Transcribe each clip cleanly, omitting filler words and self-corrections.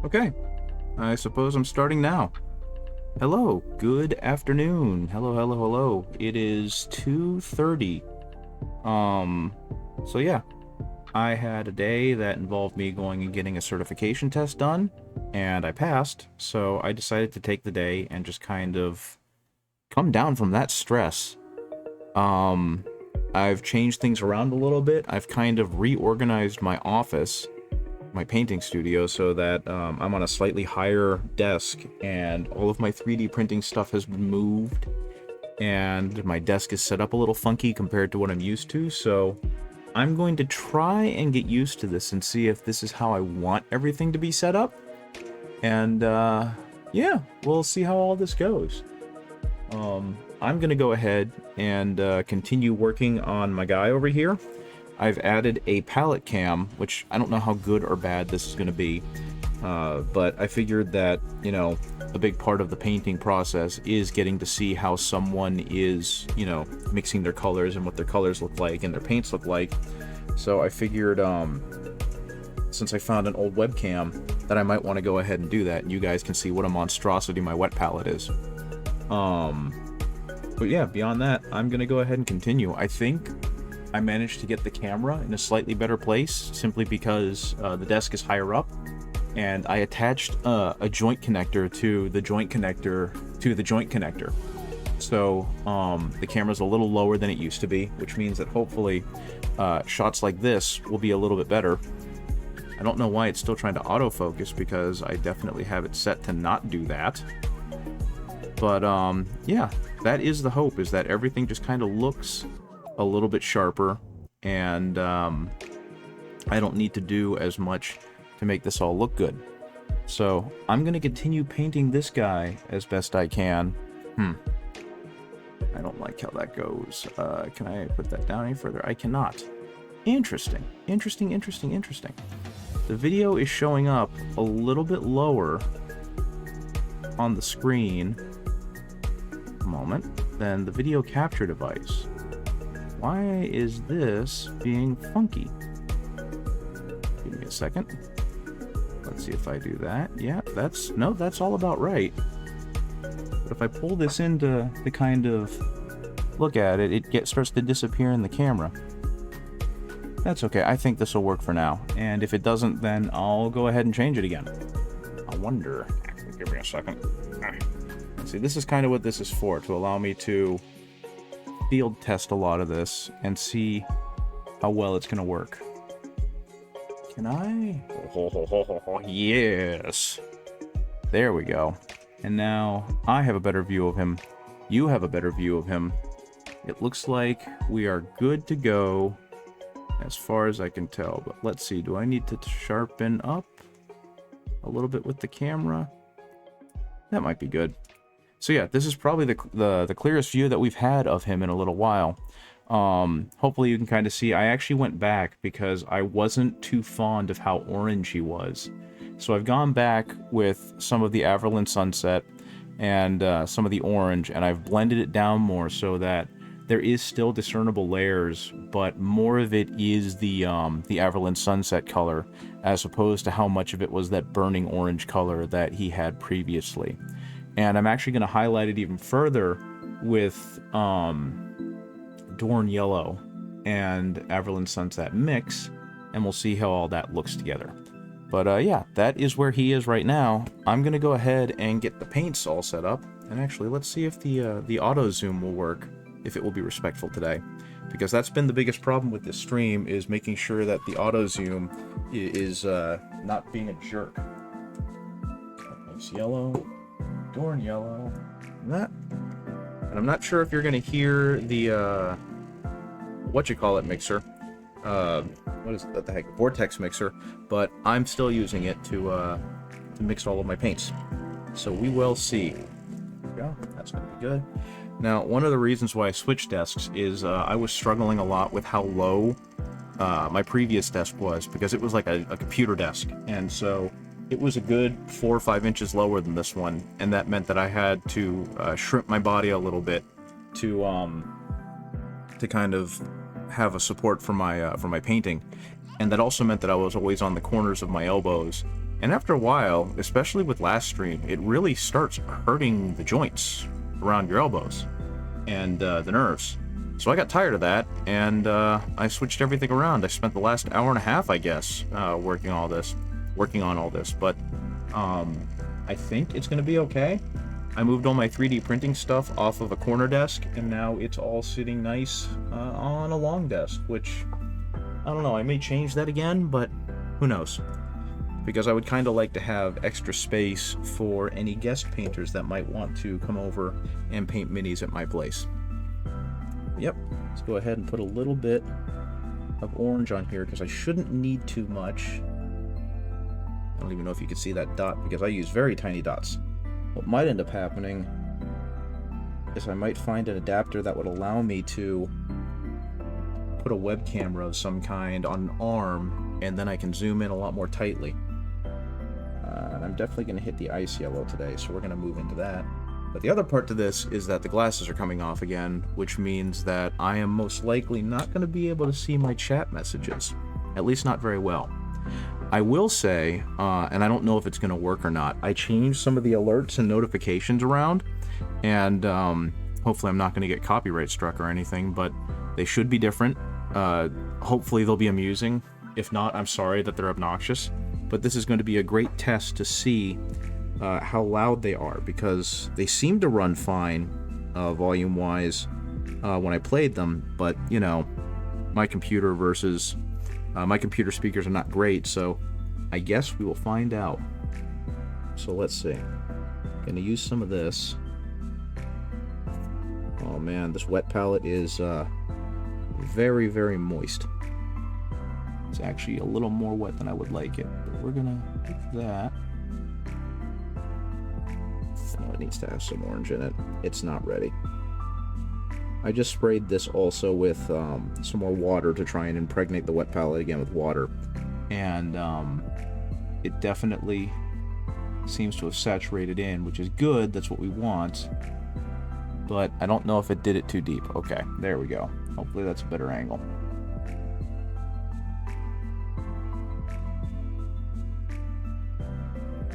Okay, I suppose I'm starting now. Hello, good afternoon. Hello, hello, hello. It is 2:30. So yeah, I had a day that involved me going and getting a certification test done, and I passed, so I decided to take the day and just kind of come down from that stress. Um, I've changed things around a little bit. I've kind of reorganized my office, my painting studio, so that I'm on a slightly higher desk, and all of my 3D printing stuff has been moved, and my desk is set up a little funky compared to what I'm used to, so I'm going to try and get used to this and see if this is how I want everything to be set up. And yeah, we'll see how all this goes. I'm gonna go ahead and continue working on my guy over here. I've added a palette cam, which I don't know how good or bad this is going to be, but I figured that, you know, a big part of the painting process is getting to see how someone is, you know, mixing their colors and what their colors look like and their paints look like. So I figured, since I found an old webcam, that I might want to go ahead and do that, and you guys can see what a monstrosity my wet palette is. But yeah, beyond that, I'm going to go ahead and continue. I think I managed to get the camera in a slightly better place simply because the desk is higher up, and I attached a joint connector to the joint connector to the joint connector. So the camera's a little lower than it used to be, which means that hopefully shots like this will be a little bit better. I don't know why it's still trying to autofocus, because I definitely have it set to not do that. But yeah, that is the hope, is that everything just kind of looks a little bit sharper, and I don't need to do as much to make this all look good. So I'm gonna continue painting this guy as best I can. I don't like how that goes. Can I put that down any further? I cannot. Interesting. The video is showing up a little bit lower on the screen than the video capture device. Why is this being funky? Give me a second. Let's see if I do that. Yeah, that's all about right. But if I pull this into the kind of look at it, it starts to disappear in the camera. That's okay. I think this will work for now. And if it doesn't, then I'll go ahead and change it again. I wonder. Give me a second. See, this is kind of what this is for, to allow me to field test a lot of this and see how well it's going to work. Can I? Yes. There we go. And now I have a better view of him. You have a better view of him. It looks like we are good to go as far as I can tell. But let's see. Do I need to sharpen up a little bit with the camera? That might be good. So yeah, this is probably the clearest view that we've had of him in a little while. Hopefully you can kind of see. I actually went back because I wasn't too fond of how orange he was. So I've gone back with some of the Averland Sunset and some of the orange, and I've blended it down more so that there is still discernible layers, but more of it is the Averland Sunset color, as opposed to how much of it was that burning orange color that he had previously. And I'm actually going to highlight it even further with Dorn Yellow and Averland Sunset mix, and we'll see how all that looks together. But yeah, that is where he is right now. I'm going to go ahead and get the paints all set up. And actually, let's see if the auto zoom will work, if it will be respectful today. Because that's been the biggest problem with this stream, is making sure that the auto zoom is not being a jerk. Nice yellow. Dorn Yellow, and I'm not sure if you're gonna hear the mixer, what is that the heck, vortex mixer, but I'm still using it to mix all of my paints, so we will see. There we go. That's gonna be good. Now, one of the reasons why I switched desks is I was struggling a lot with how low my previous desk was, because it was like a computer desk, and so it was a good 4 or 5 inches lower than this one, and that meant that I had to shrimp my body a little bit to kind of have a support for my painting, and that also meant that I was always on the corners of my elbows, And after a while, especially with last stream, it really starts hurting the joints around your elbows and the nerves. So I got tired of that, and I switched everything around. I spent the last hour and a half, I guess, working on all this. But I think it's going to be okay. I moved all my 3D printing stuff off of a corner desk, and now it's all sitting nice on a long desk, which, I don't know, I may change that again, but who knows. Because I would kind of like to have extra space for any guest painters that might want to come over and paint minis at my place. Yep, let's go ahead and put a little bit of orange on here, because I shouldn't need too much. I don't even know if you can see that dot, because I use very tiny dots. What might end up happening is I might find an adapter that would allow me to put a web camera of some kind on an arm, and then I can zoom in a lot more tightly. And I'm definitely going to hit the ice yellow today, so we're going to move into that. But the other part to this is that the glasses are coming off again, which means that I am most likely not going to be able to see my chat messages. At least not very well. I will say, and I don't know if it's going to work or not, I changed some of the alerts and notifications around, and hopefully I'm not going to get copyright struck or anything, but they should be different. Hopefully they'll be amusing. If not, I'm sorry that they're obnoxious. But this is going to be a great test to see how loud they are, because they seem to run fine volume-wise when I played them, but, you know, my computer versus... my computer speakers are not great, so I guess we will find out. So let's see. Gonna use some of this. Oh man, this wet palette is very, very moist. It's actually a little more wet than I would like it, but we're gonna pick that. Oh, it needs to have some orange in it. It's not ready. I just sprayed this also with some more water to try and impregnate the wet palette again with water. And it definitely seems to have saturated in, which is good. That's what we want. But I don't know if it did it too deep. Okay, there we go. Hopefully that's a better angle.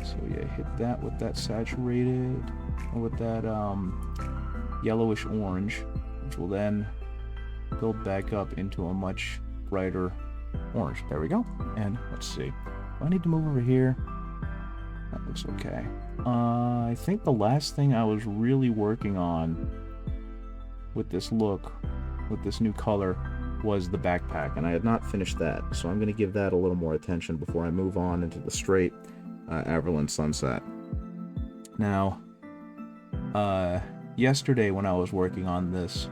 So yeah, hit that with that saturated, with that yellowish orange, which will then build back up into a much brighter orange. There we go. And let's see. Do I need to move over here? That looks okay. I think the last thing I was really working on with this look, with this new color, was the backpack, and I had not finished that. So I'm going to give that a little more attention before I move on into the straight Averland Sunset. Now, yesterday when I was working on this,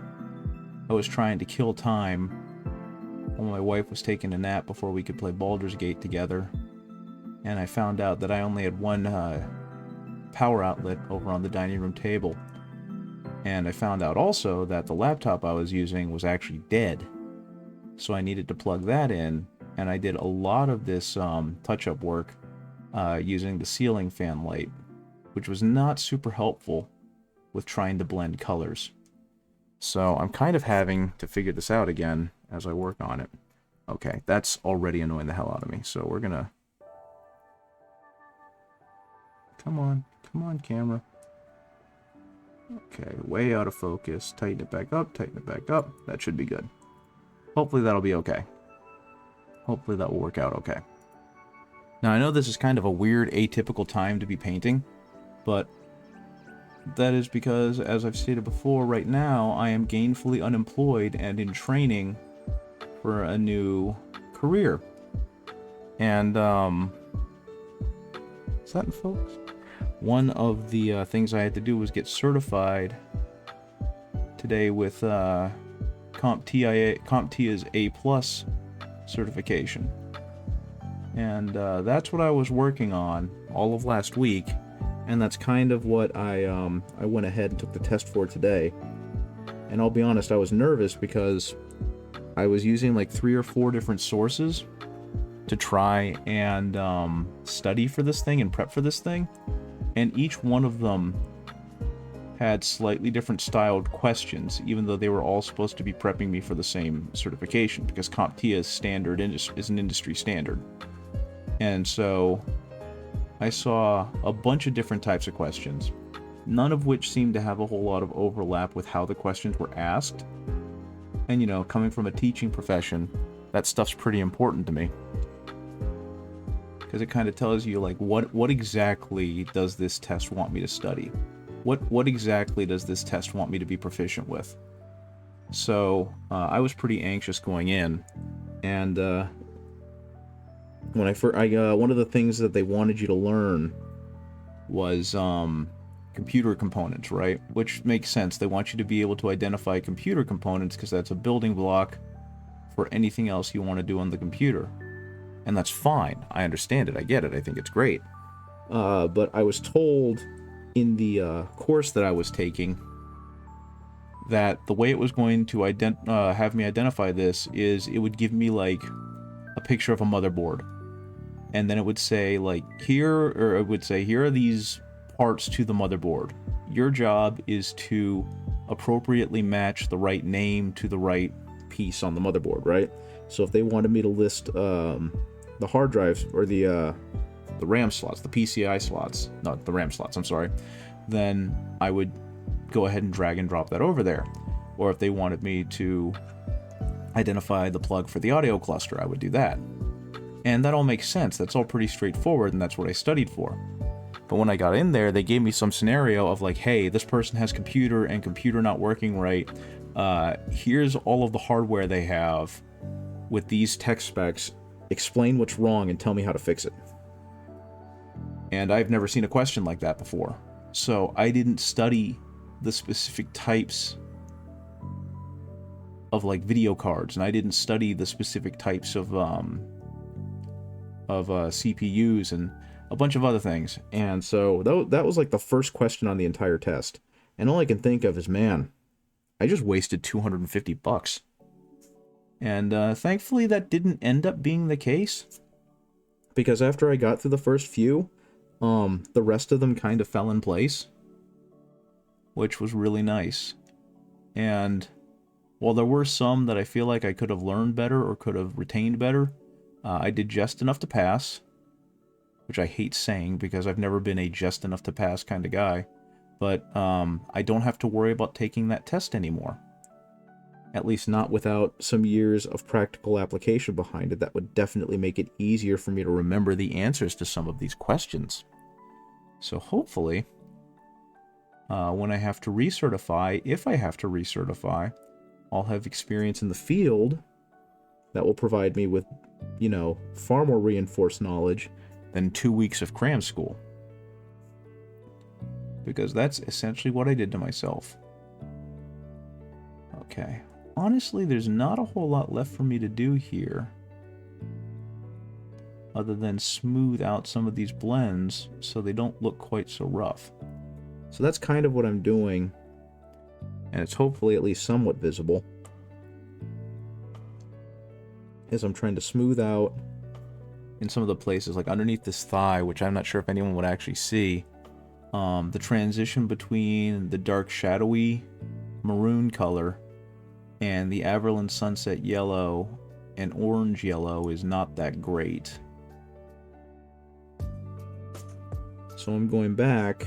I was trying to kill time while my wife was taking a nap before we could play Baldur's Gate together, and I found out that I only had one power outlet over on the dining room table, and I found out also that the laptop I was using was actually dead, so I needed to plug that in, and I did a lot of this touch-up work using the ceiling fan light, which was not super helpful with trying to blend colors. So I'm kind of having to figure this out again as I work on it. Okay, that's already annoying the hell out of me, so we're gonna... Come on, camera. Okay, way out of focus. Tighten it back up, tighten it back up. That should be good. Hopefully that'll be okay. Hopefully that will work out okay. Now I know this is kind of a weird, atypical time to be painting, but that is because, as I've stated before, right now I am gainfully unemployed and in training for a new career. And, is that in focus? One of the things I had to do was get certified today with CompTIA's A+ certification. And that's what I was working on all of last week. And that's kind of what I went ahead and took the test for today. And I'll be honest, I was nervous because I was using like 3 or 4 different sources to try and study for this thing and prep for this thing. And each one of them had slightly different styled questions, even though they were all supposed to be prepping me for the same certification, because CompTIA is an industry standard. And so I saw a bunch of different types of questions, none of which seemed to have a whole lot of overlap with how the questions were asked. And, you know, coming from a teaching profession, that stuff's pretty important to me. Because it kind of tells you, like, what exactly does this test want me to study? What exactly does this test want me to be proficient with? So, I was pretty anxious going in. And, when one of the things that they wanted you to learn was, computer components, right? Which makes sense. They want you to be able to identify computer components because that's a building block for anything else you want to do on the computer. And that's fine. I understand it. I get it. I think it's great. But I was told in the course that I was taking that the way it was going to have me identify this is it would give me, like, a picture of a motherboard. And then it would say, like, here are these parts to the motherboard. Your job is to appropriately match the right name to the right piece on the motherboard, right? So if they wanted me to list the hard drives or the RAM slots, the PCI slots, not the RAM slots, I'm sorry, then I would go ahead and drag and drop that over there. Or if they wanted me to identify the plug for the audio cluster, I would do that. And that all makes sense. That's all pretty straightforward, and that's what I studied for. But when I got in there, they gave me some scenario of, like, hey, this person has computer and computer not working right. Here's all of the hardware they have with these tech specs. Explain what's wrong and tell me how to fix it. And I've never seen a question like that before. So I didn't study the specific types of, like, video cards, and I didn't study the specific types of CPUs and a bunch of other things. And so that was like the first question on the entire test. And all I can think of is, man, I just wasted $250. And thankfully that didn't end up being the case, because after I got through the first few, the rest of them kind of fell in place, which was really nice. And while there were some that I feel like I could have learned better or could have retained better, I did just enough to pass, which I hate saying because I've never been a just enough to pass kind of guy. But I don't have to worry about taking that test anymore. At least not without some years of practical application behind it. That would definitely make it easier for me to remember the answers to some of these questions. So hopefully, when I have to recertify, if I have to recertify, I'll have experience in the field that will provide me with, you know, far more reinforced knowledge than 2 weeks of cram school. Because that's essentially what I did to myself. Okay. Honestly, there's not a whole lot left for me to do here, other than smooth out some of these blends so they don't look quite so rough. So that's kind of what I'm doing, and it's hopefully at least somewhat visible, as I'm trying to smooth out in some of the places, like underneath this thigh, which I'm not sure if anyone would actually see, the transition between the dark shadowy maroon color and the Averland Sunset Yellow and Orange Yellow is not that great. So I'm going back to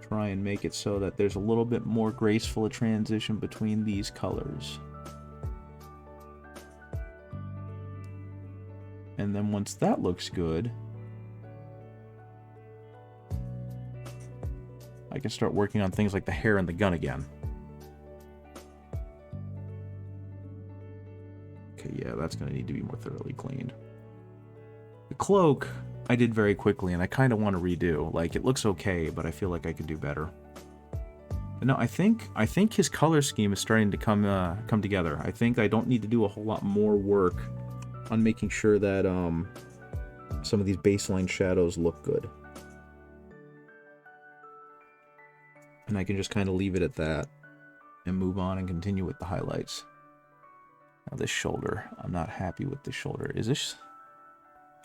try and make it so that there's a little bit more graceful a transition between these colors. And then once that looks good, I can start working on things like the hair and the gun again. Okay, yeah, that's going to need to be more thoroughly cleaned. The cloak I did very quickly, and I kind of want to redo. Like, it looks okay, but I feel like I could do better. But no, I think his color scheme is starting to come together. I think I don't need to do a whole lot more work on making sure that some of these baseline shadows look good. And I can just kind of leave it at that and move on and continue with the highlights. Now this shoulder, I'm not happy with this shoulder. Is this...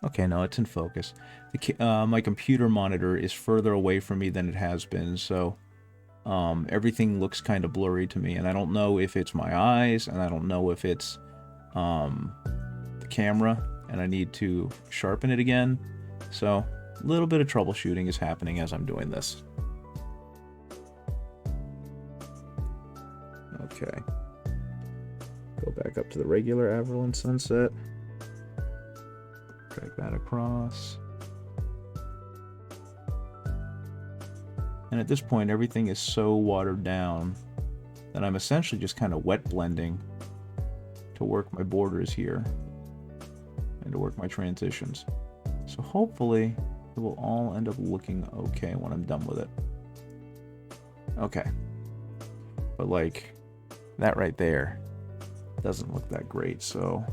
Okay, no, it's in focus. My computer monitor is further away from me than it has been, so everything looks kind of blurry to me, and I don't know if it's my eyes, and I don't know if it's the camera, and I need to sharpen it again. So, a little bit of troubleshooting is happening as I'm doing this. Okay. Go back up to the regular Averland Sunset. Drag that across. And at this point, everything is so watered down that I'm essentially just kind of wet blending to work my borders here and to work my transitions. So hopefully it will all end up looking okay when I'm done with it. Okay. But like, that right there doesn't look that great, so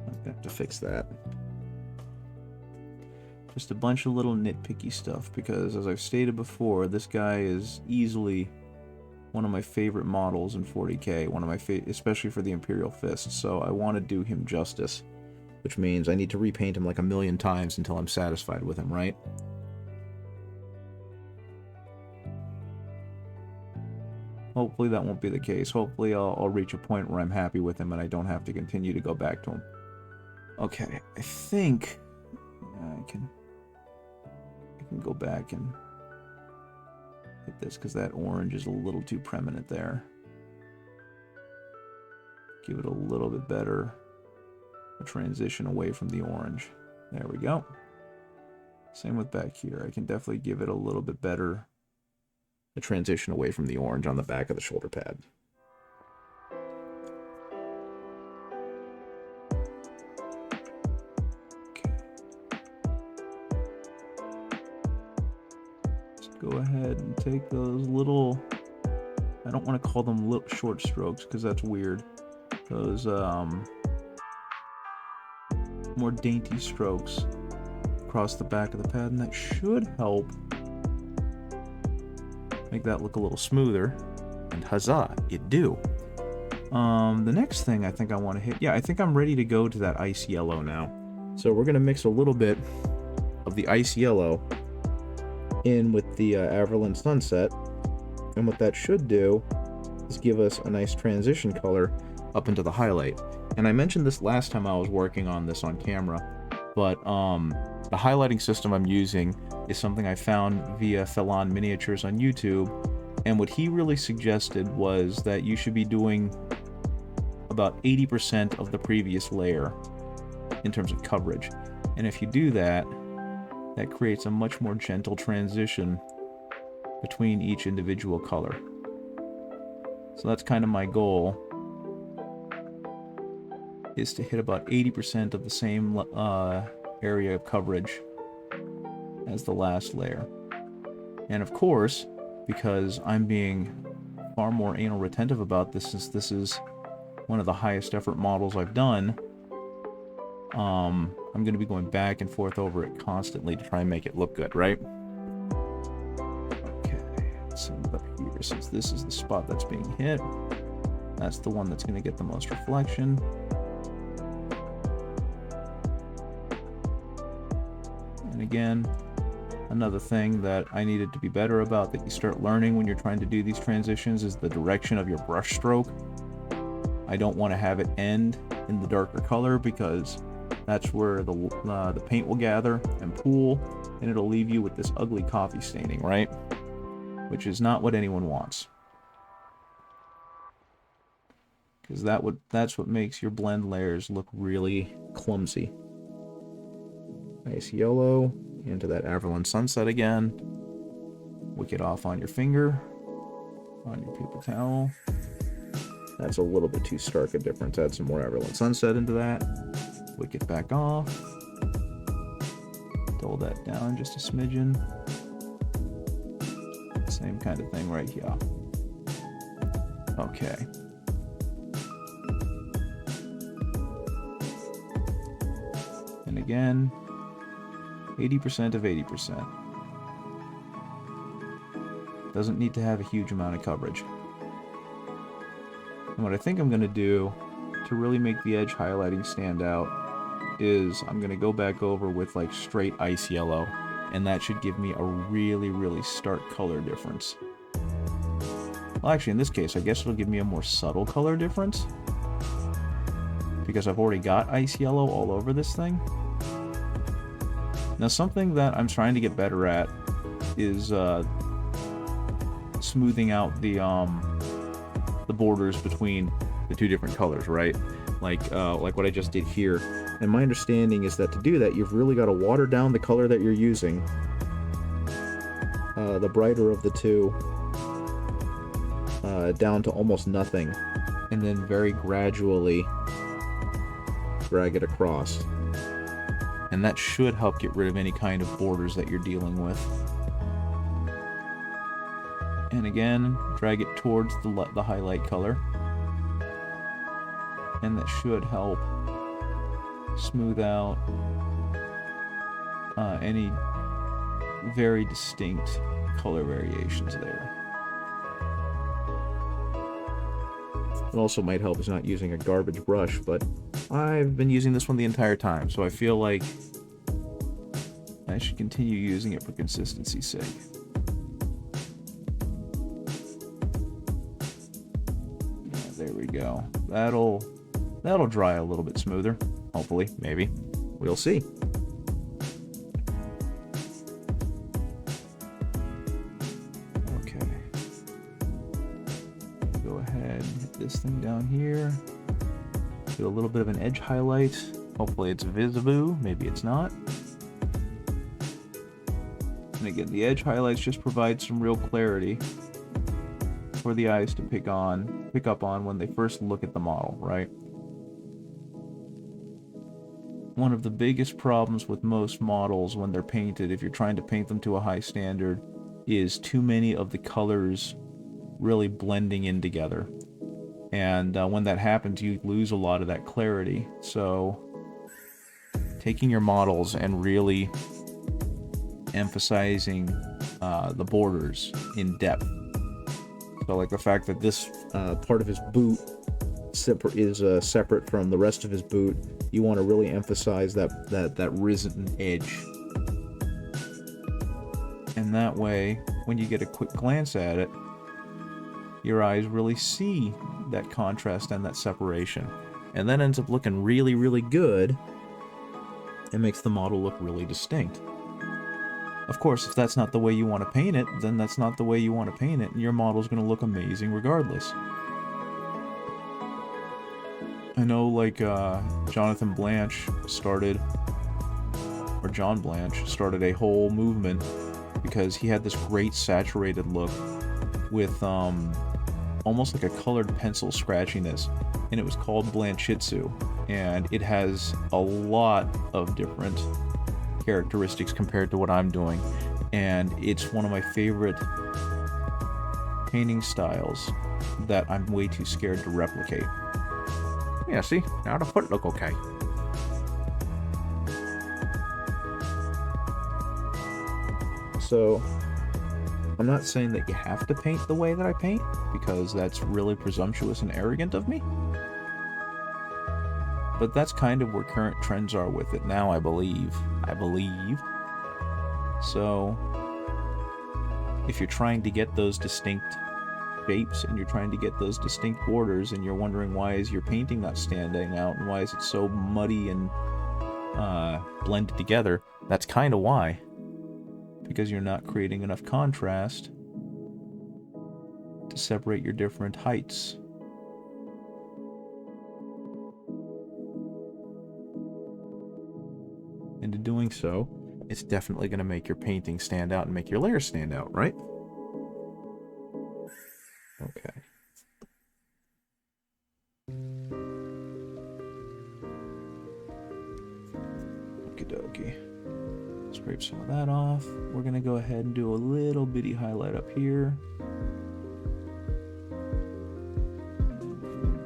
I'm gonna have to fix that. Just a bunch of little nitpicky stuff, because as I've stated before, this guy is easily one of my favorite models in 40K, one of my especially for the Imperial Fist, so I want to do him justice, which means I need to repaint him like a million times until I'm satisfied with him, right? Hopefully that won't be the case. Hopefully I'll reach a point where I'm happy with him and I don't have to continue to go back to him. Okay, I think I can go back and hit this because that orange is a little too prominent there. Give it a little bit better a transition away from the orange. There we go. Same with back here. I can definitely give it a little bit better a transition away from the orange on the back of the shoulder pad. Go ahead and take those little, I don't want to call them little short strokes because that's weird. Those more dainty strokes across the back of the pad, and that should help make that look a little smoother. And huzzah, it do. The next thing I think I want to hit, yeah, I think I'm ready to go to that ice yellow now. So we're going to mix a little bit of the ice yellow in with the Averland Sunset, and what that should do is give us a nice transition color up into the highlight. And I mentioned this last time I was working on this on camera, but the highlighting system I'm using is something I found via Felon Miniatures on YouTube, and what he really suggested was that you should be doing about 80% of the previous layer in terms of coverage. And if you do that, that creates a much more gentle transition between each individual color. So that's kind of my goal, is to hit about 80% of the same area of coverage as the last layer. And of course, because I'm being far more anal retentive about this, since this is one of the highest effort models I've done, I'm going to be going back and forth over it constantly to try and make it look good, right? Okay, let's send it up here, since this is the spot that's being hit. That's the one that's going to get the most reflection. And again, another thing that I needed to be better about, that you start learning when you're trying to do these transitions, is the direction of your brush stroke. I don't want to have it end in the darker color, because that's where the paint will gather and pool, and it'll leave you with this ugly coffee staining, right? Which is not what anyone wants. Because that's what makes your blend layers look really clumsy. Nice yellow into that Averland Sunset again. Wick it off on your finger, on your paper towel. That's a little bit too stark a difference. Add some more Averland Sunset into that. Wick it back off. Dull that down just a smidgen. Same kind of thing right here. Okay. And again, 80% of 80%. Doesn't need to have a huge amount of coverage. And what I think I'm going to do to really make the edge highlighting stand out is I'm going to go back over with like straight ice yellow, and that should give me a really, really stark color difference. Well, actually, in this case, I guess it'll give me a more subtle color difference, because I've already got ice yellow all over this thing. Now, something that I'm trying to get better at is smoothing out the borders between the two different colors, right? Like what I just did here. And my understanding is that to do that, you've really got to water down the color that you're using, the brighter of the two, down to almost nothing, and then very gradually drag it across. And that should help get rid of any kind of borders that you're dealing with. And again, drag it towards the highlight color. And that should help smooth out any very distinct color variations there. It also might help is not using a garbage brush, but I've been using this one the entire time, so I feel like I should continue using it for consistency's sake. Yeah, there we go. That'll dry a little bit smoother. Hopefully, maybe. We'll see. Okay. Go ahead and hit this thing down here. Do a little bit of an edge highlight. Hopefully it's visible. Maybe it's not. And again, the edge highlights just provide some real clarity for the eyes to pick up on when they first look at the model, right? One of the biggest problems with most models when they're painted, if you're trying to paint them to a high standard, is too many of the colors really blending in together. And when that happens, you lose a lot of that clarity. So taking your models and really emphasizing the borders in depth. So like the fact that this part of his boot is separate from the rest of his boot, you want to really emphasize that risen edge. And that way, when you get a quick glance at it, your eyes really see that contrast and that separation. And that ends up looking really, really good. It makes the model look really distinct. Of course, if that's not the way you want to paint it, then that's not the way you want to paint it, and your model's going to look amazing regardless. I know, like, Jonathan Blanche started, or John Blanche started a whole movement because he had this great saturated look with almost like a colored pencil scratchiness, and it was called Blanchitsu, and it has a lot of different characteristics compared to what I'm doing, and it's one of my favorite painting styles that I'm way too scared to replicate. Yeah, see? Now the foot look okay. So, I'm not saying that you have to paint the way that I paint, because that's really presumptuous and arrogant of me. But that's kind of where current trends are with it now, I believe. So, if you're trying to get those distinct shapes and you're trying to get those distinct borders and you're wondering why is your painting not standing out and why is it so muddy and blended together, that's kind of why. Because you're not creating enough contrast to separate your different heights. And in doing so, it's definitely going to make your painting stand out and make your layers stand out, right? Okay. Okie dokie. Scrape some of that off. We're going to go ahead and do a little bitty highlight up here.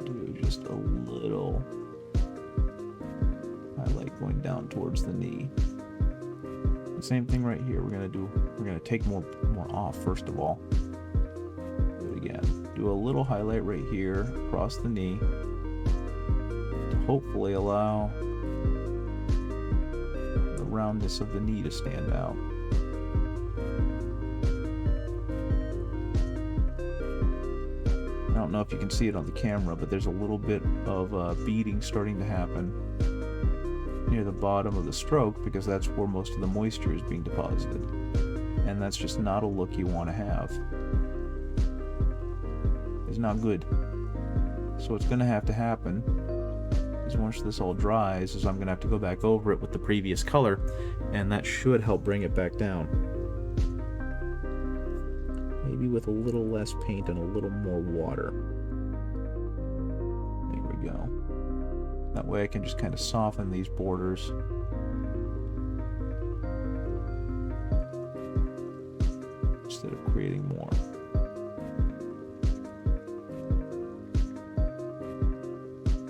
Do just a little highlight going down towards the knee. The same thing right here. We're gonna take more off first of all. Do it again. Do a little highlight right here across the knee to hopefully allow the roundness of the knee to stand out. I don't know if you can see it on the camera, but there's a little bit of beading starting to happen near the bottom of the stroke because that's where most of the moisture is being deposited. And that's just not a look you want to have. It's not good. So what's going to happen is once this all dries is I'm going to have to go back over it with the previous color, and that should help bring it back down. Maybe with a little less paint and a little more water. There we go. That way I can just kind of soften these borders. Instead of creating more.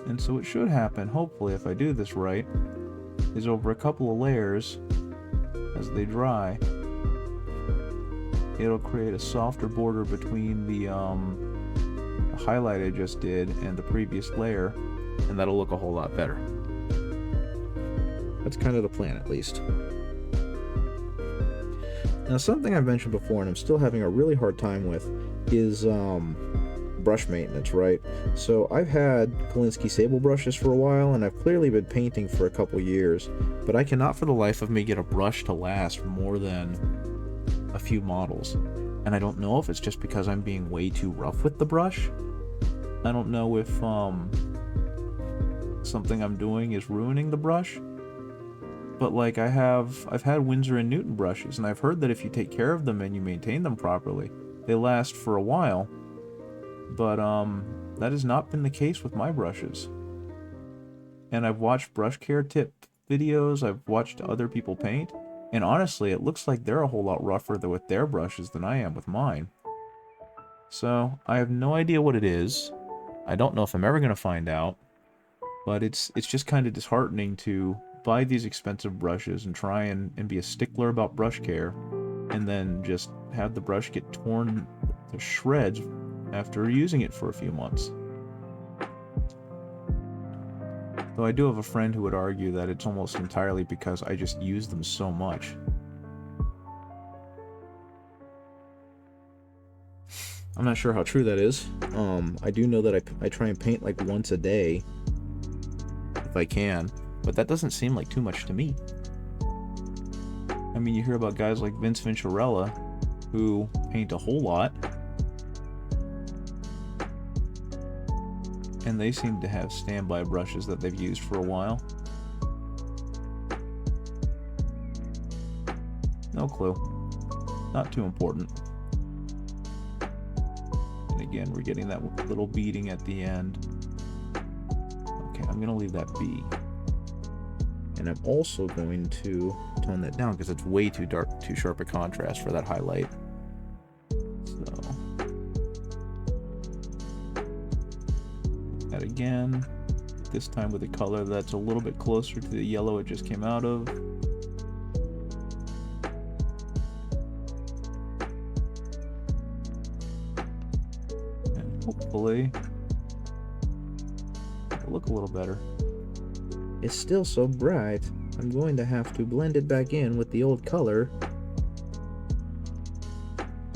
And so what should happen, hopefully if I do this right, is over a couple of layers, as they dry, it'll create a softer border between the highlight I just did and the previous layer, and that'll look a whole lot better. That's kind of the plan, at least. Now, something I've mentioned before and I'm still having a really hard time with is brush maintenance, right? So I've had Kolinsky Sable brushes for a while, and I've clearly been painting for a couple years, but I cannot for the life of me get a brush to last more than a few models. And I don't know if it's just because I'm being way too rough with the brush. I don't know if something I'm doing is ruining the brush. But like I've had Winsor & Newton brushes, and I've heard that if you take care of them and you maintain them properly, they last for a while. But that has not been the case with my brushes. And I've watched brush care tip videos, I've watched other people paint, and honestly, it looks like they're a whole lot rougher with their brushes than I am with mine. So, I have no idea what it is. I don't know if I'm ever going to find out. But it's just kind of disheartening to buy these expensive brushes and try and be a stickler about brush care, and then just have the brush get torn to shreds after using it for a few months. Though I do have a friend who would argue that it's almost entirely because I just use them so much. I'm not sure how true that is. I do know that I try and paint like once a day if I can, but that doesn't seem like too much to me. I mean, you hear about guys like Vince Venturella who paint a whole lot, and they seem to have standby brushes that they've used for a while. No clue. Not too important. And again, we're getting that little beading at the end. Okay, I'm gonna leave that be. And I'm also going to tone that down because it's way too dark, too sharp a contrast for that highlight. So, that again, this time with a color that's a little bit closer to the yellow it just came out of. And hopefully, it'll look a little better. It's still so bright, I'm going to have to blend it back in with the old color.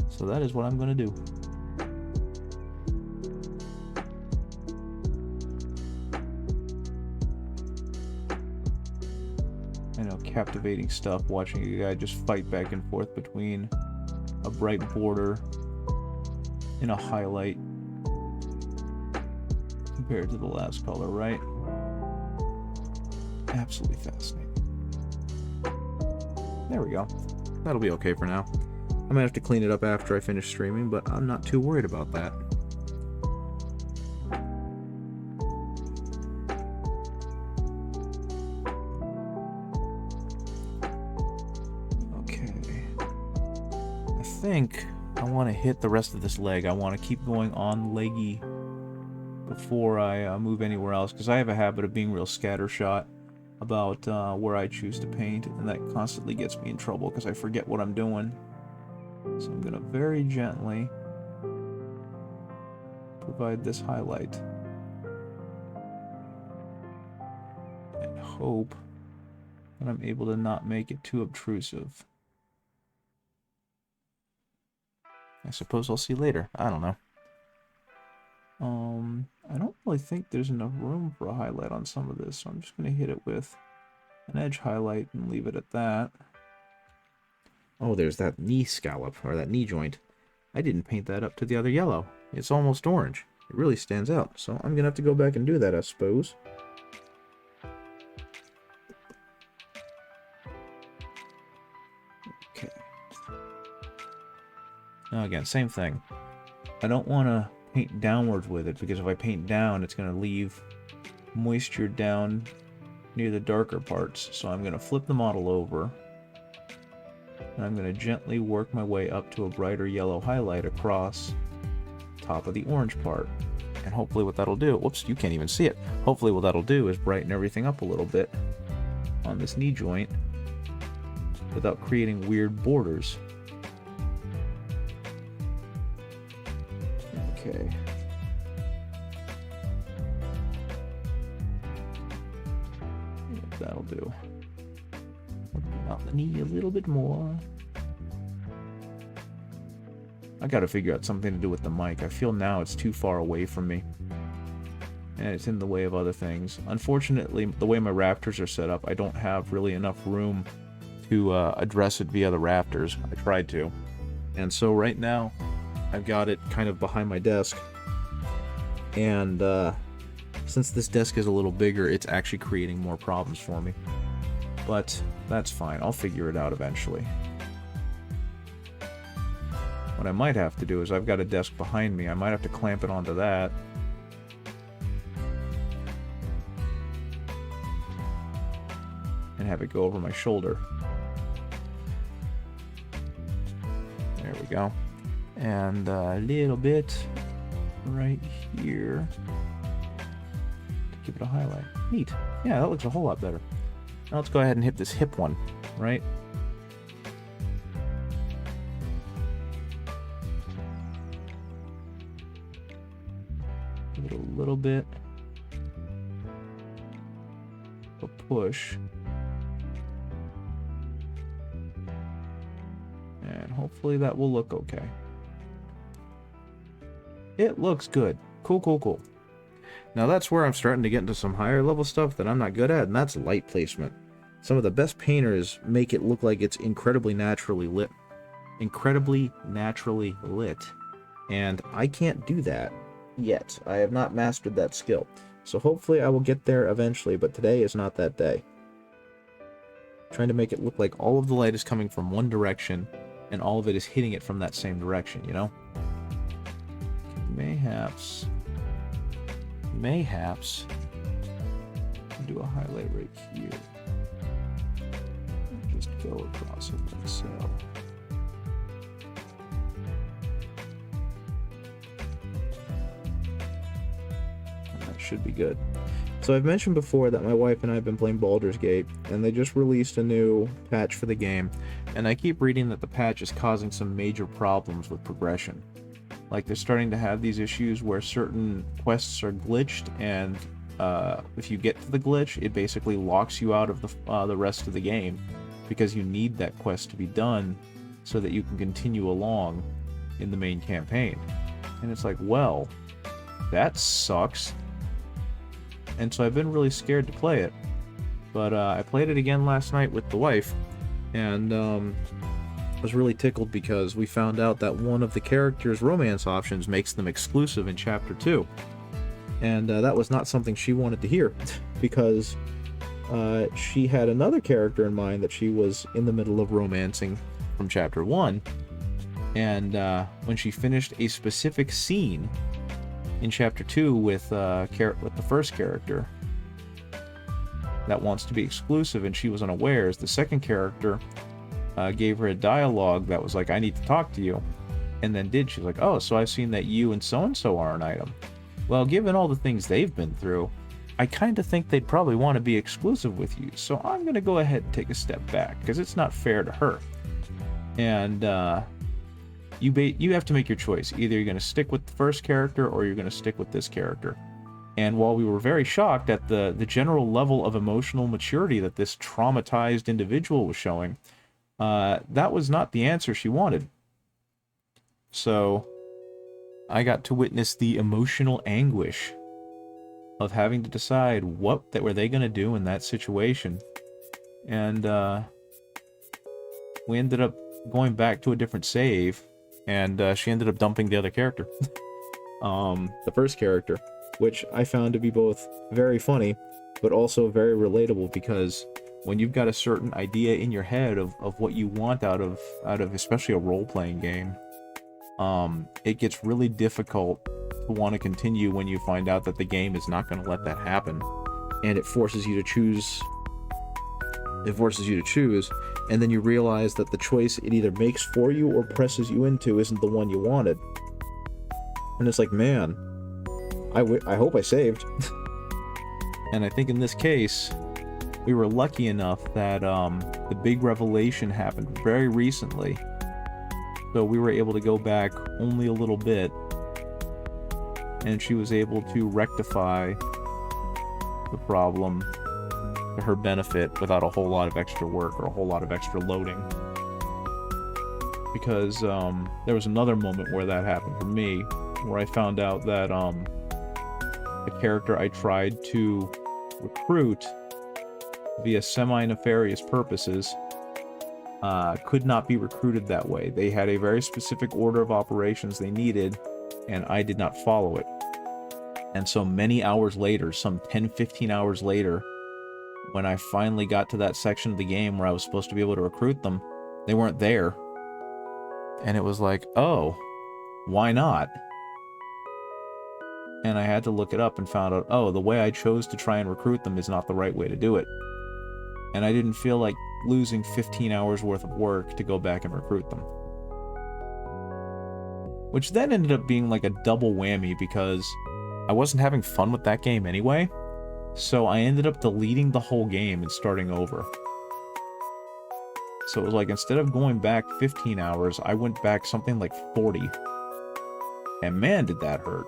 So that is what I'm going to do. I know, captivating stuff watching a guy just fight back and forth between a bright border and a highlight compared to the last color, right? Absolutely fascinating. There we go. That'll be okay for now. I might have to clean it up after I finish streaming, but I'm not too worried about that. Okay. I think I want to hit the rest of this leg. I want to keep going on leggy before I move anywhere else, because I have a habit of being real scattershot about where I choose to paint, and that constantly gets me in trouble because I forget what I'm doing. So I'm going to very gently provide this highlight and hope that I'm able to not make it too obtrusive. I suppose I'll see later. I don't know. I don't really think there's enough room for a highlight on some of this, so I'm just going to hit it with an edge highlight and leave it at that. Oh, there's that knee scallop, or that knee joint. I didn't paint that up to the other yellow. It's almost orange. It really stands out. So I'm going to have to go back and do that, I suppose. Okay. Now again, same thing. I don't want to paint downwards with it, because if I paint down, it's going to leave moisture down near the darker parts. So I'm going to flip the model over. And I'm going to gently work my way up to a brighter yellow highlight across top of the orange part. And hopefully what that'll do, whoops, you can't even see it. Hopefully what that'll do is brighten everything up a little bit on this knee joint without creating weird borders. Okay. That'll do. Out the knee a little bit more. I gotta figure out something to do with the mic. I feel now it's too far away from me. And it's in the way of other things. Unfortunately, the way my rafters are set up, I don't have really enough room to address it via the rafters. I tried to. And so right now, I've got it kind of behind my desk. And since this desk is a little bigger, it's actually creating more problems for me. But that's fine. I'll figure it out eventually. What I might have to do is I've got a desk behind me. I might have to clamp it onto that. And have it go over my shoulder. There we go. And a little bit right here to give it a highlight. Neat. Yeah, that looks a whole lot better. Now let's go ahead and hit this hip one, right? Give it a little bit of a push. And hopefully that will look okay. It looks good. Cool, cool, cool. Now that's where I'm starting to get into some higher level stuff that I'm not good at, and that's light placement. Some of the best painters make it look like it's incredibly naturally lit. Incredibly naturally lit. And I can't do that yet. I have not mastered that skill. So hopefully I will get there eventually, but today is not that day. Trying to make it look like all of the light is coming from one direction, and all of it is hitting it from that same direction, you know? Mayhaps do a highlight right here. Just go across it like so. And that should be good. So I've mentioned before that my wife and I have been playing Baldur's Gate, and they just released a new patch for the game, and I keep reading that the patch is causing some major problems with progression. Like, they're starting to have these issues where certain quests are glitched, and if you get to the glitch, it basically locks you out of the rest of the game, because you need that quest to be done so that you can continue along in the main campaign. And it's like, well, that sucks. And so I've been really scared to play it. But I played it again last night with the wife, and I was really tickled because we found out that one of the characters' romance options makes them exclusive in Chapter 2. And that was not something she wanted to hear, because she had another character in mind that she was in the middle of romancing from Chapter 1. And when she finished a specific scene in Chapter 2 with the first character that wants to be exclusive and she was unawares, the second character gave her a dialogue that was like, I need to talk to you. And then she's like, oh, so I've seen that you and so-and-so are an item. Well, given all the things they've been through, I kind of think they'd probably want to be exclusive with you. So I'm going to go ahead and take a step back, because it's not fair to her. And you have to make your choice. Either you're going to stick with the first character or you're going to stick with this character. And while we were very shocked at the general level of emotional maturity that this traumatized individual was showing, that was not the answer she wanted. So I got to witness the emotional anguish of having to decide what were they going to do in that situation. And we ended up going back to a different save, and she ended up dumping the other character. The first character, which I found to be both very funny, but also very relatable, because when you've got a certain idea in your head of what you want out of especially a role-playing game, it gets really difficult to want to continue when you find out that the game is not going to let that happen. And it forces you to choose. And then you realize that the choice it either makes for you or presses you into isn't the one you wanted. And it's like, man, I hope I saved. And I think in this case, we were lucky enough that the big revelation happened very recently. So we were able to go back only a little bit, and she was able to rectify the problem to her benefit without a whole lot of extra work or a whole lot of extra loading. Because there was another moment where that happened for me, where I found out that the character I tried to recruit via semi-nefarious purposes could not be recruited that way. They had a very specific order of operations they needed, and I did not follow it. And so many hours later, some 10-15 hours later, when I finally got to that section of the game where I was supposed to be able to recruit them, they weren't there. And it was like, oh, why not? And I had to look it up and found out, oh, the way I chose to try and recruit them is not the right way to do it. And I didn't feel like losing 15 hours worth of work to go back and recruit them. Which then ended up being like a double whammy, because I wasn't having fun with that game anyway, so I ended up deleting the whole game and starting over. So it was like, instead of going back 15 hours, I went back something like 40. And man, did that hurt.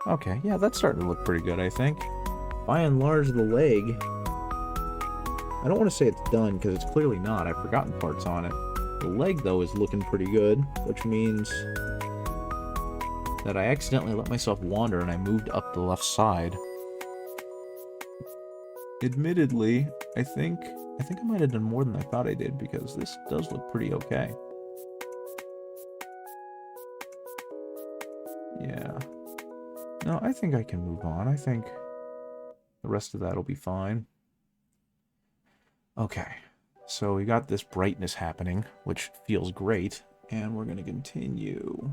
Okay, yeah, that's starting to look pretty good, I think. By and large, the leg, I don't want to say it's done, because it's clearly not. I've forgotten parts on it. The leg, though, is looking pretty good, which means that I accidentally let myself wander and I moved up the left side. Admittedly, I think I might have done more than I thought I did, because this does look pretty okay. Yeah. No, I think I can move on. I think the rest of that will be fine. Okay, so we got this brightness happening, which feels great, and we're going to continue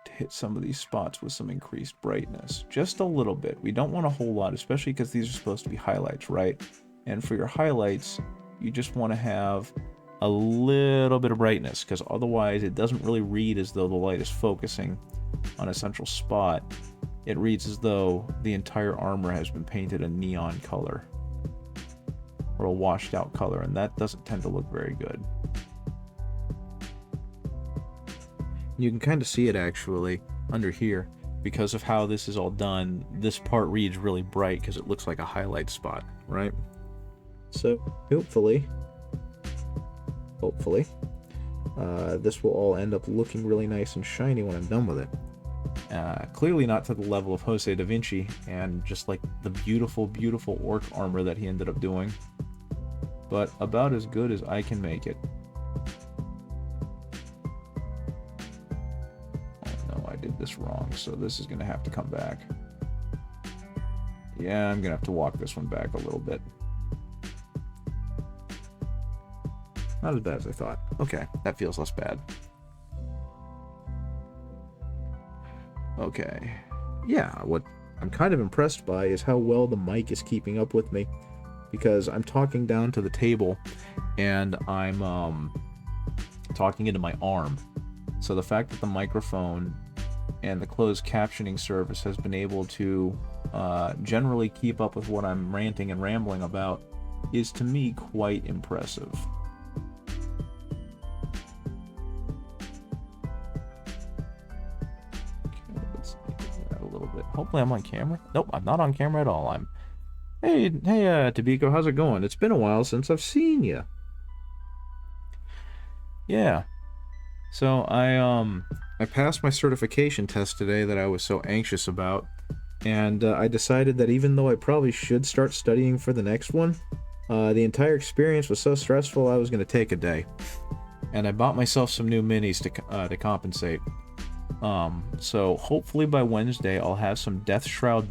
to hit some of these spots with some increased brightness. Just a little bit. We don't want a whole lot, especially because these are supposed to be highlights, right? And for your highlights, you just want to have a little bit of brightness, because otherwise it doesn't really read as though the light is focusing on a central spot. It reads as though the entire armor has been painted a neon color, or a washed out color, and that doesn't tend to look very good. You can kind of see it actually under here. Because of how this is all done, this part reads really bright because it looks like a highlight spot, right? So hopefully this will all end up looking really nice and shiny when I'm done with it. Clearly not to the level of Jose da Vinci and just like the beautiful, beautiful orc armor that he ended up doing, but about as good as I can make it. Oh no, I did this wrong, so this is going to have to come back. Yeah, I'm going to have to walk this one back a little bit. Not as bad as I thought. Okay, that feels less bad. Okay. Yeah, what I'm kind of impressed by is how well the mic is keeping up with me. Because I'm talking down to the table, and I'm talking into my arm. So the fact that the microphone and the closed captioning service has been able to generally keep up with what I'm ranting and rambling about is, to me, quite impressive. Hopefully I'm on camera. Nope, I'm not on camera at all. Hey, Tabiko, how's it going? It's been a while since I've seen you. Yeah. So I passed my certification test today that I was so anxious about, and I decided that even though I probably should start studying for the next one, the entire experience was so stressful I was going to take a day. And I bought myself some new minis to compensate. So hopefully by Wednesday I'll have some Death Shroud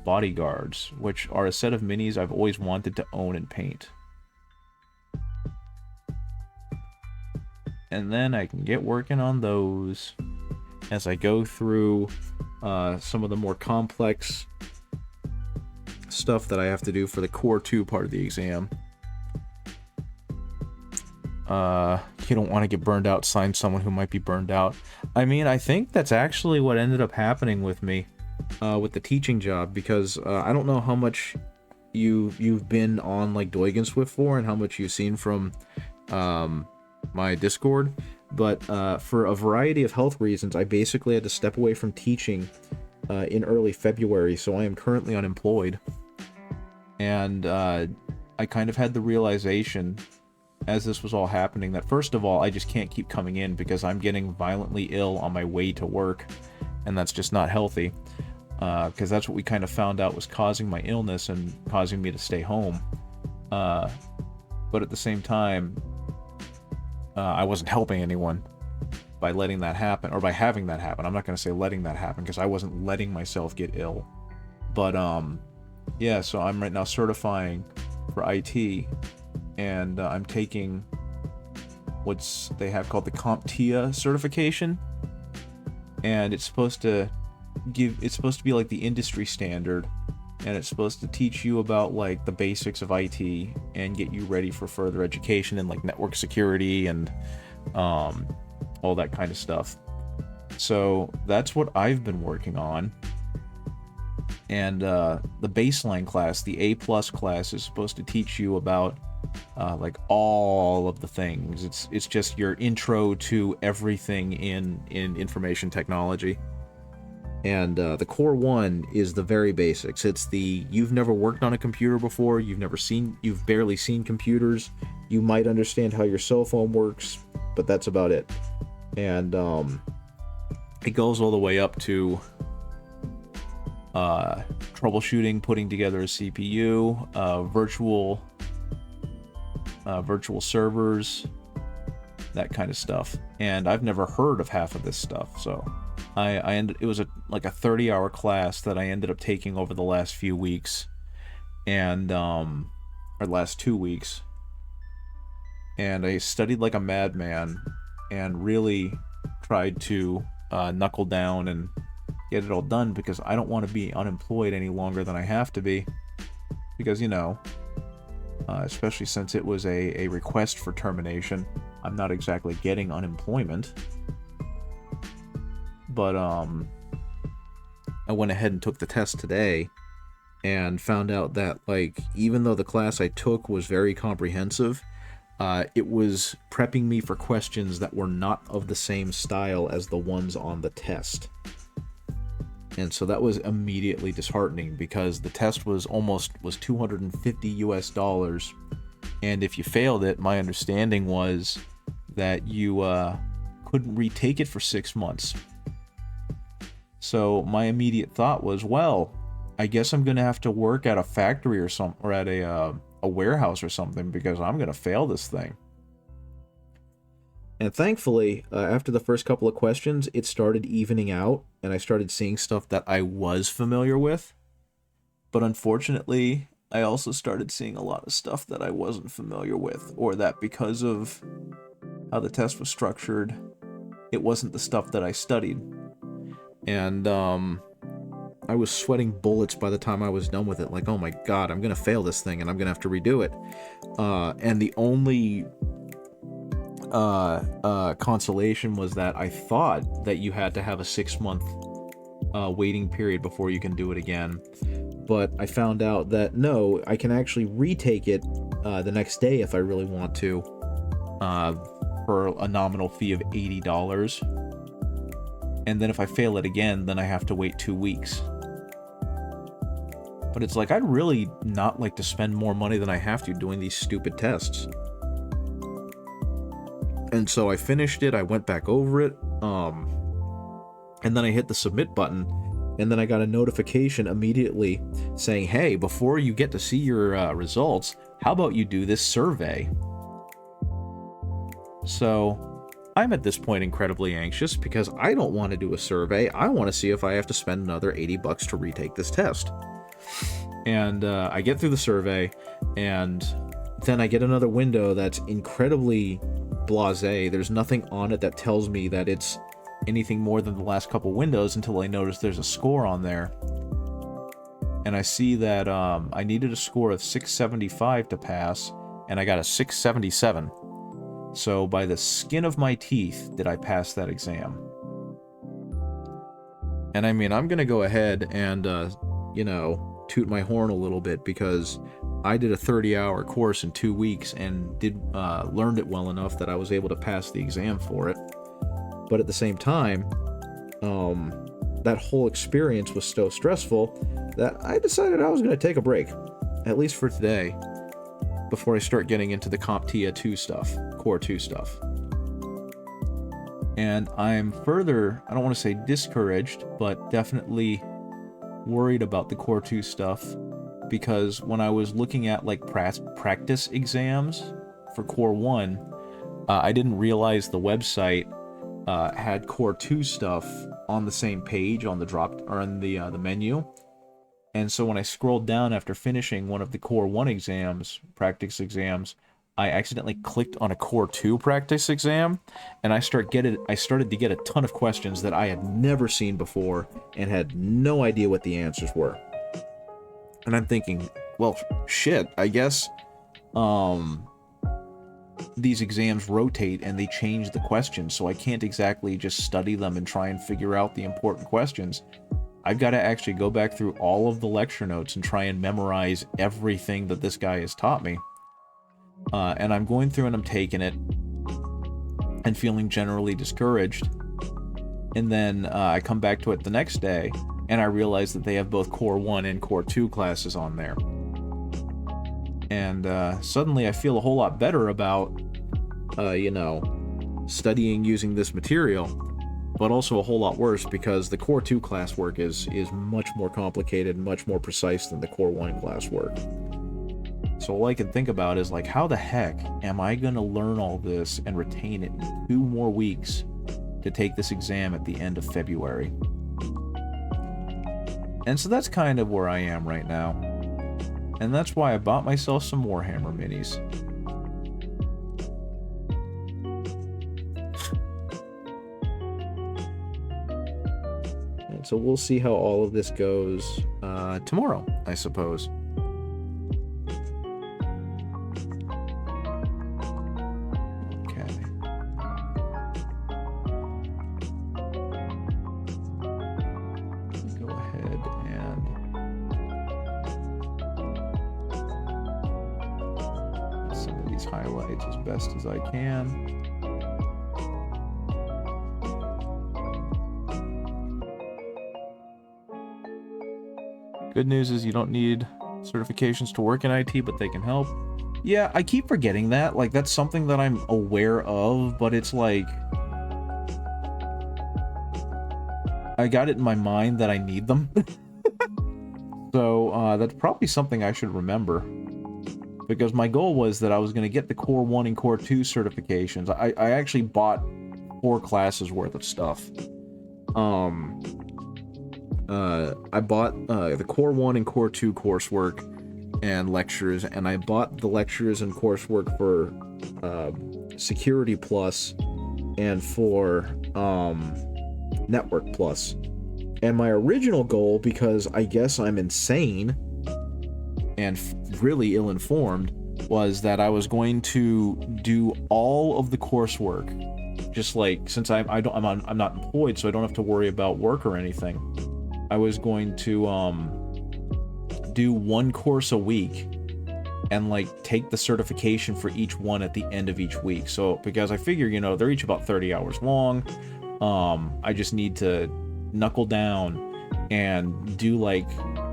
bodyguards, which are a set of minis I've always wanted to own and paint. And then I can get working on those as I go through some of the more complex stuff that I have to do for the Core 2 part of the exam. You don't want to get burned out, sign someone who might be burned out. I mean, I think that's actually what ended up happening with me with the teaching job, because I don't know how much you've been on like Doigan Swift for and how much you've seen from my Discord, but for a variety of health reasons, I basically had to step away from teaching in early February, so I am currently unemployed. And I kind of had the realization as this was all happening that, first of all, I just can't keep coming in because I'm getting violently ill on my way to work, and that's just not healthy, because that's what we kind of found out was causing my illness and causing me to stay home. But at the same time, I wasn't helping anyone by letting that happen, or by having that happen. I'm not going to say letting that happen, because I wasn't letting myself get ill. But, yeah, so I'm right now certifying for IT, and I'm taking what's they have called the CompTIA certification, and it's supposed to be like the industry standard, and it's supposed to teach you about like the basics of IT and get you ready for further education in like network security and all that kind of stuff. So that's what I've been working on. And the baseline class, the A+ class, is supposed to teach you about like all of the things. It's just your intro to everything in information technology. And the Core 1 is the very basics. It's the, you've never worked on a computer before, you've barely seen computers, you might understand how your cell phone works, but that's about it. And it goes all the way up to troubleshooting, putting together a CPU, virtual servers, that kind of stuff. And I've never heard of half of this stuff, so it was like a 30-hour class that I ended up taking over the last few weeks, and or last 2 weeks, and I studied like a madman and really tried to knuckle down and get it all done, because I don't want to be unemployed any longer than I have to be, because, you know, especially since it was a request for termination, I'm not exactly getting unemployment. But I went ahead and took the test today and found out that, like, even though the class I took was very comprehensive, it was prepping me for questions that were not of the same style as the ones on the test. And so that was immediately disheartening, because the test was $250 US, and if you failed it, my understanding was that you couldn't retake it for 6 months. So my immediate thought was, well, I guess I'm gonna have to work at a factory or at a warehouse or something, because I'm gonna fail this thing. And thankfully, after the first couple of questions, it started evening out, and I started seeing stuff that I was familiar with. But unfortunately, I also started seeing a lot of stuff that I wasn't familiar with, or that because of how the test was structured, it wasn't the stuff that I studied. And I was sweating bullets by the time I was done with it, like, oh my god, I'm gonna fail this thing and I'm gonna have to redo it. And the only consolation was that I thought that you had to have a 6-month waiting period before you can do it again, but I found out that no, I can actually retake it the next day if I really want to, for a nominal fee of $80. And then if I fail it again, then I have to wait 2 weeks. But it's like, I'd really not like to spend more money than I have to doing these stupid tests. And so I finished it, I went back over it, and then I hit the submit button, and then I got a notification immediately saying, hey, before you get to see your results, how about you do this survey? So I'm at this point incredibly anxious because I don't want to do a survey. I want to see if I have to spend another $80 to retake this test. And I get through the survey, and then I get another window that's incredibly blasé. There's nothing on it that tells me that it's anything more than the last couple windows until I notice there's a score on there. And I see that I needed a score of 675 to pass, and I got a 677. So by the skin of my teeth did I pass that exam. And I mean, I'm going to go ahead and, you know, toot my horn a little bit, because I did a 30-hour course in 2 weeks and learned it well enough that I was able to pass the exam for it. But at the same time, that whole experience was so stressful that I decided I was going to take a break, at least for today, before I start getting into the CompTIA 2 stuff, Core 2 stuff. And I'm further, I don't want to say discouraged, but definitely worried about the Core 2 stuff, because when I was looking at like practice exams for Core 1, I didn't realize the website had Core 2 stuff on the same page on the menu. And so when I scrolled down after finishing one of the Core 1 exams, practice exams, I accidentally clicked on a Core 2 practice exam, and I started to get a ton of questions that I had never seen before and had no idea what the answers were. And I'm thinking, well, shit, I guess these exams rotate and they change the questions, so I can't exactly just study them and try and figure out the important questions. I've got to actually go back through all of the lecture notes and try and memorize everything that this guy has taught me. And I'm going through and I'm taking it and feeling generally discouraged. And then I come back to it the next day and I realize that they have both Core 1 and Core 2 classes on there. And suddenly I feel a whole lot better about, you know, studying using this material, but also a whole lot worse because the Core 2 classwork is much more complicated, much more precise than the Core 1 classwork. So all I can think about is, like, how the heck am I going to learn all this and retain it in 2 more weeks to take this exam at the end of February? And so that's kind of where I am right now. And that's why I bought myself some Warhammer minis. And so we'll see how all of this goes tomorrow, I suppose. As I can. Good news is you don't need certifications to work in IT, but they can help. Yeah, I keep forgetting that. Like, that's something that I'm aware of, but it's like, I got it in my mind that I need them. So, that's probably something I should remember. Because my goal was that I was going to get the Core 1 and Core 2 certifications. I actually bought 4 classes worth of stuff. I bought the Core 1 and Core 2 coursework and lectures, and I bought the lectures and coursework for Security Plus and for Network Plus. And my original goal, because I guess I'm insane and really ill-informed, was that I was going to do all of the coursework, just like, since I'm not employed, so I don't have to worry about work or anything. I was going to do 1 course a week and like take the certification for each one at the end of each week. So because I figure, you know, they're each about 30 hours long, I just need to knuckle down and do like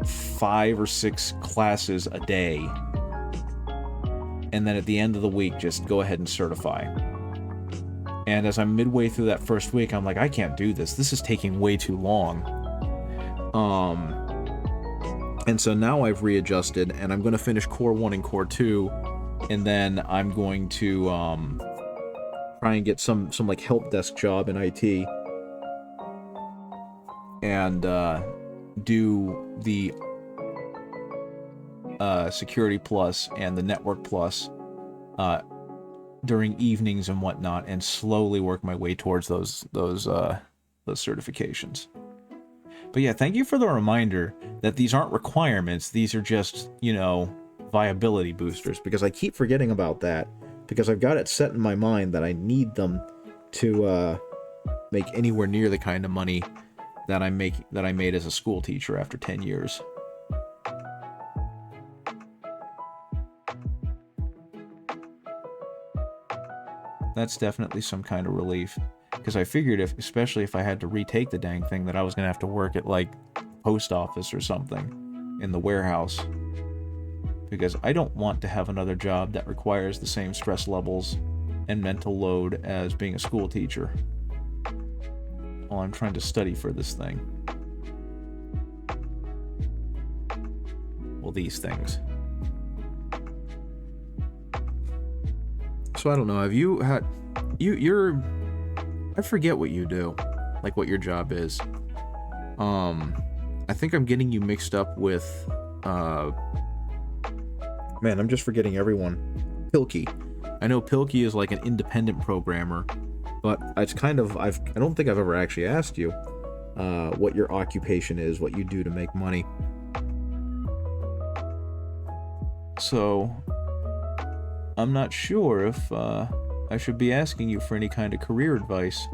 5 or 6 classes a day, and then at the end of the week just go ahead and certify. And as I'm midway through that first week, I'm like, I can't do this. This is taking way too long. And so now I've readjusted, and I'm going to finish Core 1 and Core 2, and then I'm going to try and get some like help desk job in IT, and do the Security Plus and the Network Plus during evenings and whatnot, and slowly work my way towards those certifications. But yeah, thank you for the reminder that these aren't requirements. These are just, you know, viability boosters, because I keep forgetting about that, because I've got it set in my mind that I need them to make anywhere near the kind of money that I made as a school teacher after 10 years. That's definitely some kind of relief, because I figured especially if I had to retake the dang thing, that I was going to have to work at, like, post office or something in the warehouse, because I don't want to have another job that requires the same stress levels and mental load as being a school teacher while I'm trying to study for this thing. Well, these things. So I don't know, have you had... You're... I forget what you do. Like, what your job is. I think I'm getting you mixed up with... Man, I'm just forgetting everyone. Pilkey. I know Pilkey is like an independent programmer, but it's kind of... I don't think I've ever actually asked you what your occupation is, what you do to make money. So... I'm not sure if I should be asking you for any kind of career advice.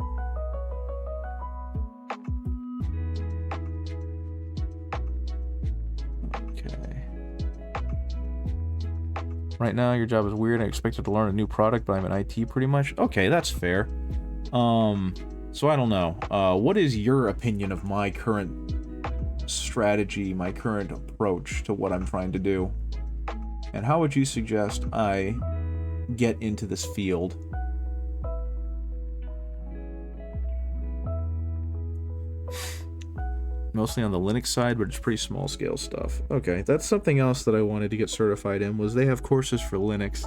Okay. Right now, your job is weird. I expected to learn a new product, but I'm in IT pretty much. Okay, that's fair. So I don't know. What is your opinion of my current strategy, my current approach to what I'm trying to do? And how would you suggest I get into this field? Mostly on the Linux side, but it's pretty small scale stuff. Okay, that's something else that I wanted to get certified in, was they have courses for Linux.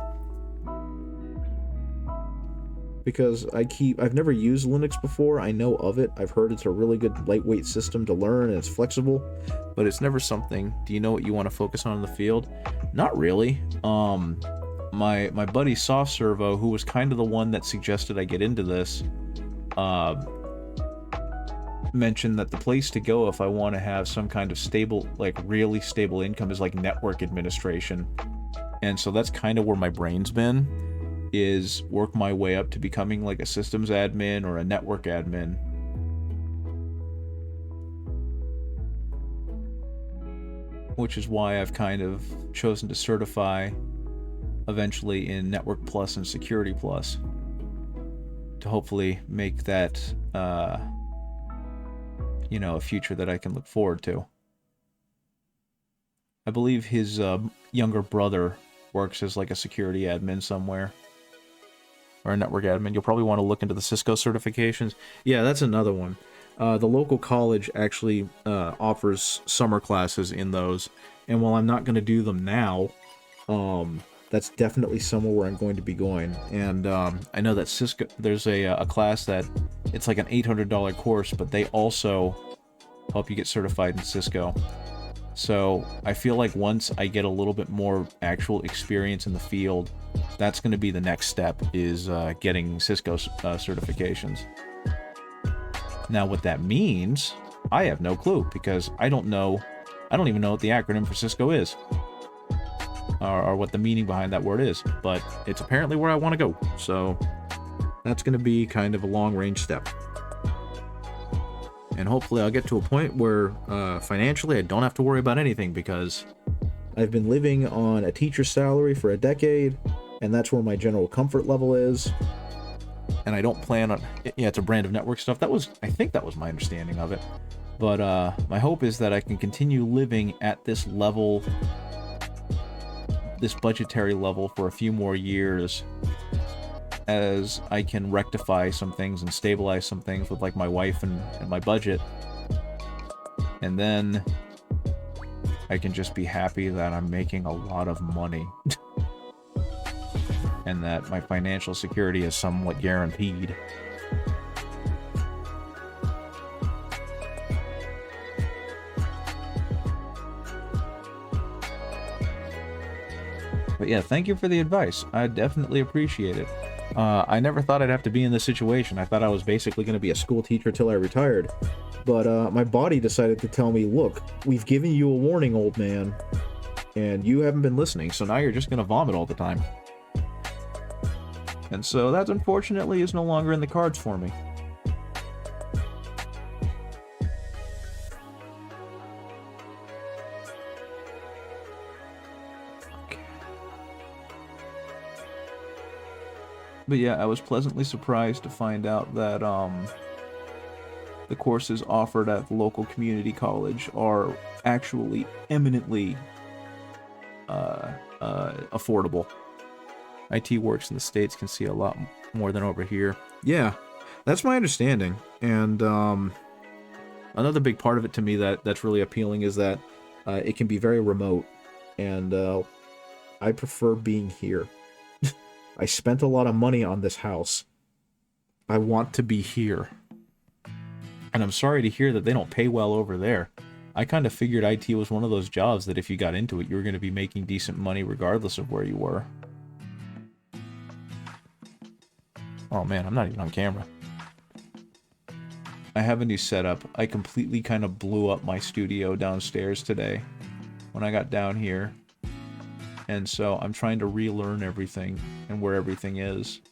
Because I've never used Linux before. I know of it. I've heard it's a really good lightweight system to learn, and it's flexible, but it's never something. Do you know what you want to focus on in the field? Not really. My buddy Soft Servo, who was kind of the one that suggested I get into this, mentioned that the place to go if I want to have some kind of stable, like really stable income, is like network administration. And so that's kind of where my brain's been, is work my way up to becoming like a systems admin or a network admin. Which is why I've kind of chosen to certify eventually in Network Plus and Security Plus, to hopefully make that, you know, a future that I can look forward to. I believe his younger brother works as like a security admin somewhere, or a network admin. You'll probably want to look into the Cisco certifications. Yeah, that's another one. The local college actually offers summer classes in those, and while I'm not going to do them now, that's definitely somewhere where I'm going to be going. And I know that Cisco, there's a class that it's like an $800 course, but they also help you get certified in Cisco. So I feel like once I get a little bit more actual experience in the field, that's going to be the next step, is getting Cisco certifications. Now what that means, I have no clue, because I don't even know what the acronym for Cisco is, or what the meaning behind that word is, but it's apparently where I want to go, so that's going to be kind of a long-range step. And hopefully I'll get to a point where financially I don't have to worry about anything, because I've been living on a teacher's salary for a decade, and that's where my general comfort level is. And I don't plan on... Yeah, it's a brand of network stuff. I think that was my understanding of it. But my hope is that I can continue living at this level, this budgetary level, for a few more years, as I can rectify some things and stabilize some things with like my wife and my budget. And then I can just be happy that I'm making a lot of money. And that my financial security is somewhat guaranteed. But yeah, thank you for the advice. I definitely appreciate it. I never thought I'd have to be in this situation. I thought I was basically going to be a school teacher till I retired. But my body decided to tell me, look, we've given you a warning, old man. And you haven't been listening, so now you're just going to vomit all the time. And so that, unfortunately, is no longer in the cards for me. But yeah, I was pleasantly surprised to find out that the courses offered at the local community college are actually eminently affordable. IT works in the States can see a lot more than over here. Yeah, that's my understanding. And another big part of it to me that's really appealing is that it can be very remote. And I prefer being here. I spent a lot of money on this house. I want to be here. And I'm sorry to hear that they don't pay well over there. I kind of figured IT was one of those jobs that if you got into it, you were going to be making decent money regardless of where you were. Oh man, I'm not even on camera. I have a new setup. I completely kind of blew up my studio downstairs today when I got down here. And so I'm trying to relearn everything and where everything is.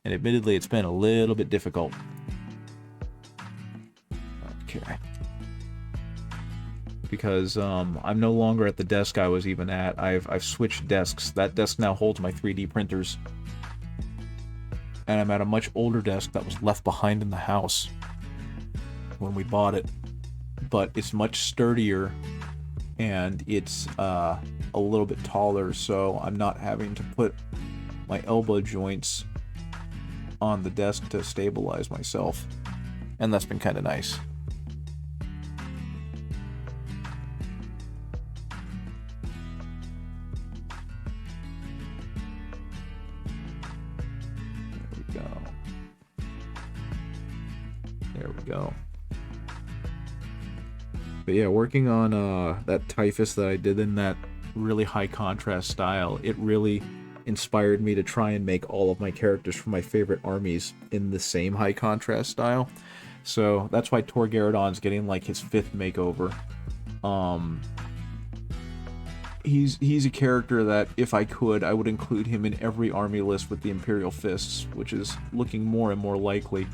And admittedly, it's been a little bit difficult. Okay. Because I'm no longer at the desk I was even at. I've switched desks. That desk now holds my 3D printers. And I'm at a much older desk that was left behind in the house when we bought it. But it's much sturdier. And it's a little bit taller, so I'm not having to put my elbow joints on the desk to stabilize myself. And that's been kind of nice. There we go. There we go. But yeah, working on that typhus that I did in that really high contrast style, it really inspired me to try and make all of my characters from my favorite armies in the same high contrast style. So that's why Garadon's getting like his 5th makeover. He's a character that, if I could, I would include him in every army list with the Imperial Fists, which is looking more and more likely.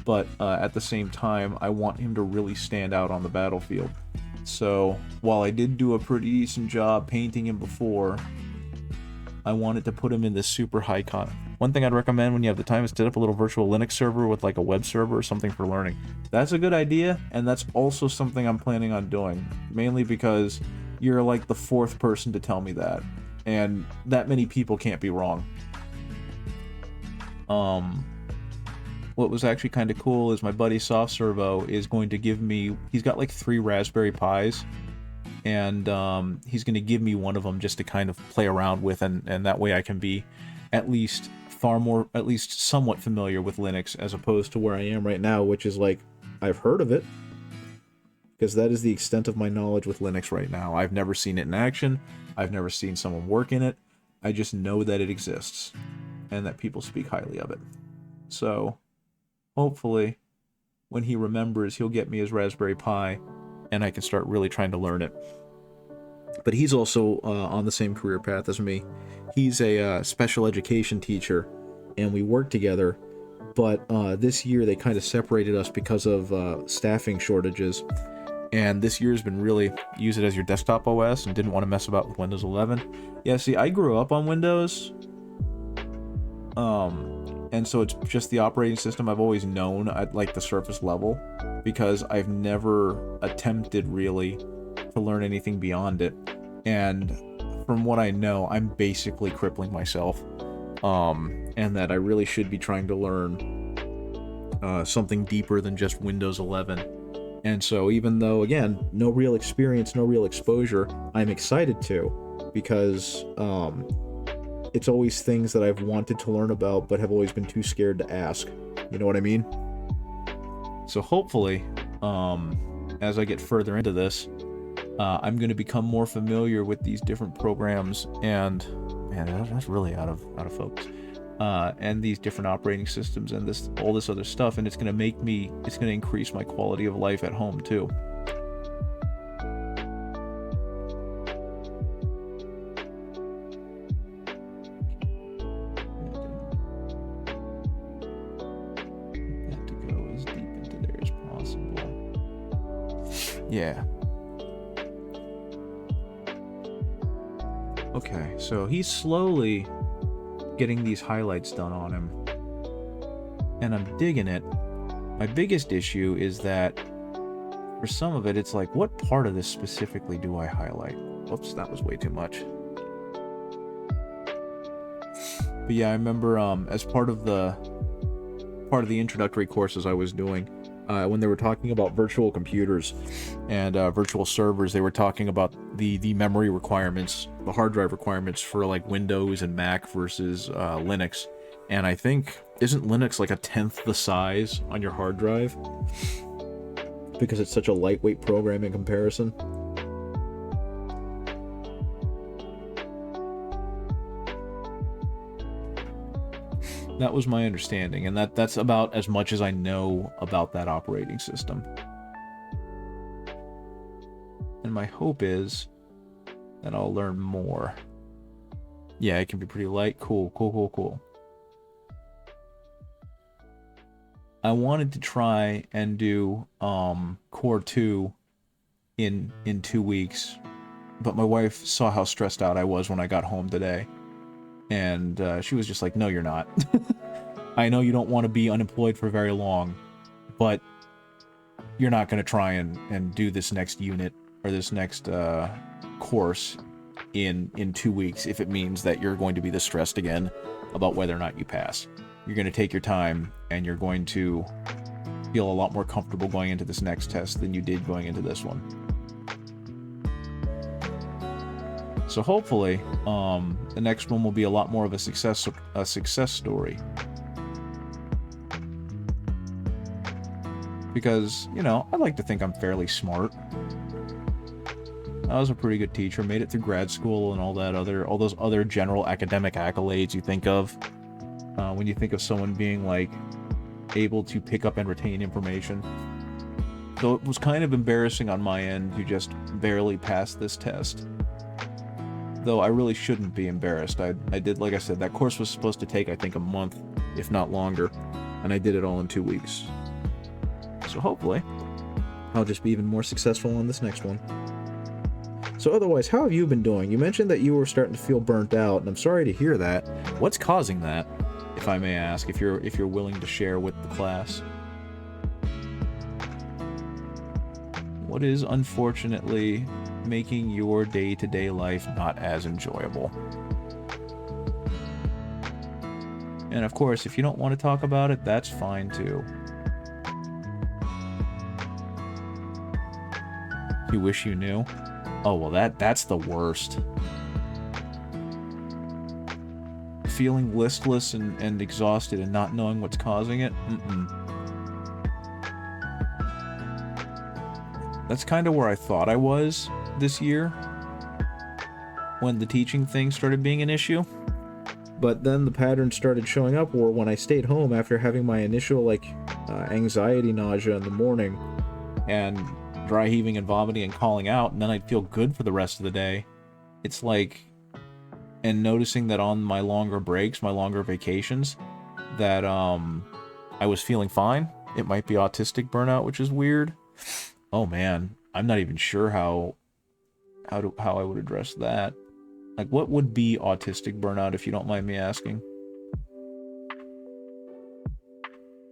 But at the same time, I want him to really stand out on the battlefield. So, while I did do a pretty decent job painting him before, I wanted to put him in this super high con. One thing I'd recommend when you have the time is set up a little virtual Linux server with like a web server or something for learning. That's a good idea, and that's also something I'm planning on doing. Mainly because you're like the 4th person to tell me that. And that many people can't be wrong. What was actually kind of cool is my buddy Soft Servo is going to give me... He's got like 3 Raspberry Pis. And he's going to give me one of them just to kind of play around with. And that way I can be at least somewhat familiar with Linux. As opposed to where I am right now, which is like, I've heard of it. Because that is the extent of my knowledge with Linux right now. I've never seen it in action. I've never seen someone work in it. I just know that it exists. And that people speak highly of it. So... hopefully, when he remembers, he'll get me his Raspberry Pi, and I can start really trying to learn it. But he's also on the same career path as me. He's a special education teacher, and we work together, but this year they kind of separated us because of staffing shortages. And this year's been really use it as your desktop OS and didn't want to mess about with Windows 11. Yeah, see, I grew up on Windows. And so it's just the operating system I've always known at like the surface level, because I've never attempted really to learn anything beyond it. And from what I know, I'm basically crippling myself. And that I really should be trying to learn something deeper than just Windows 11. And so even though, again, no real experience, no real exposure, I'm excited to, because it's always things that I've wanted to learn about but have always been too scared to ask. You know what I mean? So hopefully, as I get further into this, I'm going to become more familiar with these different programs and... Man, that's really out of focus. And these different operating systems and all this other stuff, and it's going to increase my quality of life at home too. That to go as deep into there as possible. Yeah. Okay, so he's slowly getting these highlights done on him, and I'm digging it. My biggest issue is that for some of it, it's like, what part of this specifically do I highlight? Whoops, that was way too much. But yeah, I remember as part of the introductory courses I was doing, when they were talking about virtual computers and virtual servers, they were talking about the memory requirements, the hard drive requirements for like Windows and Mac versus Linux. And I think, isn't Linux like 1/10 the size on your hard drive? Because it's such a lightweight program in comparison. That was my understanding, and that's about as much as I know about that operating system. And my hope is that I'll learn more. Yeah, it can be pretty light. Cool. I wanted to try and do Core 2 in 2 weeks, but my wife saw how stressed out I was when I got home today. And she was just like, no, you're not. I know you don't want to be unemployed for very long, but you're not going to try and do this next unit or this next course in 2 weeks if it means that you're going to be this stressed again about whether or not you pass. You're going to take your time, and you're going to feel a lot more comfortable going into this next test than you did going into this one. So hopefully, the next one will be a lot more of a success story. Because, you know, I like to think I'm fairly smart. I was a pretty good teacher, made it through grad school and all those other general academic accolades you think of when you think of someone being like able to pick up and retain information. So it was kind of embarrassing on my end to just barely pass this test. Though I really shouldn't be embarrassed. I did, like I said, that course was supposed to take, I think, a month, if not longer, and I did it all in 2 weeks. So hopefully, I'll just be even more successful on this next one. So otherwise, how have you been doing? You mentioned that you were starting to feel burnt out, and I'm sorry to hear that. What's causing that, if I may ask, if you're willing to share with the class? What is, unfortunately, making your day-to-day life not as enjoyable? And of course, if you don't want to talk about it, that's fine too. You wish you knew? Oh, well, that's the worst. Feeling listless and exhausted and not knowing what's causing it? That's kind of where I thought I was this year, when the teaching thing started being an issue. But then the pattern started showing up, or when I stayed home after having my initial, anxiety nausea in the morning, and dry heaving and vomiting and calling out, and then I'd feel good for the rest of the day. It's like, and noticing that on my longer breaks, my longer vacations, that I was feeling fine. It might be autistic burnout, which is weird. Oh man, I'm not even sure how I would address that. Like, what would be autistic burnout, if you don't mind me asking?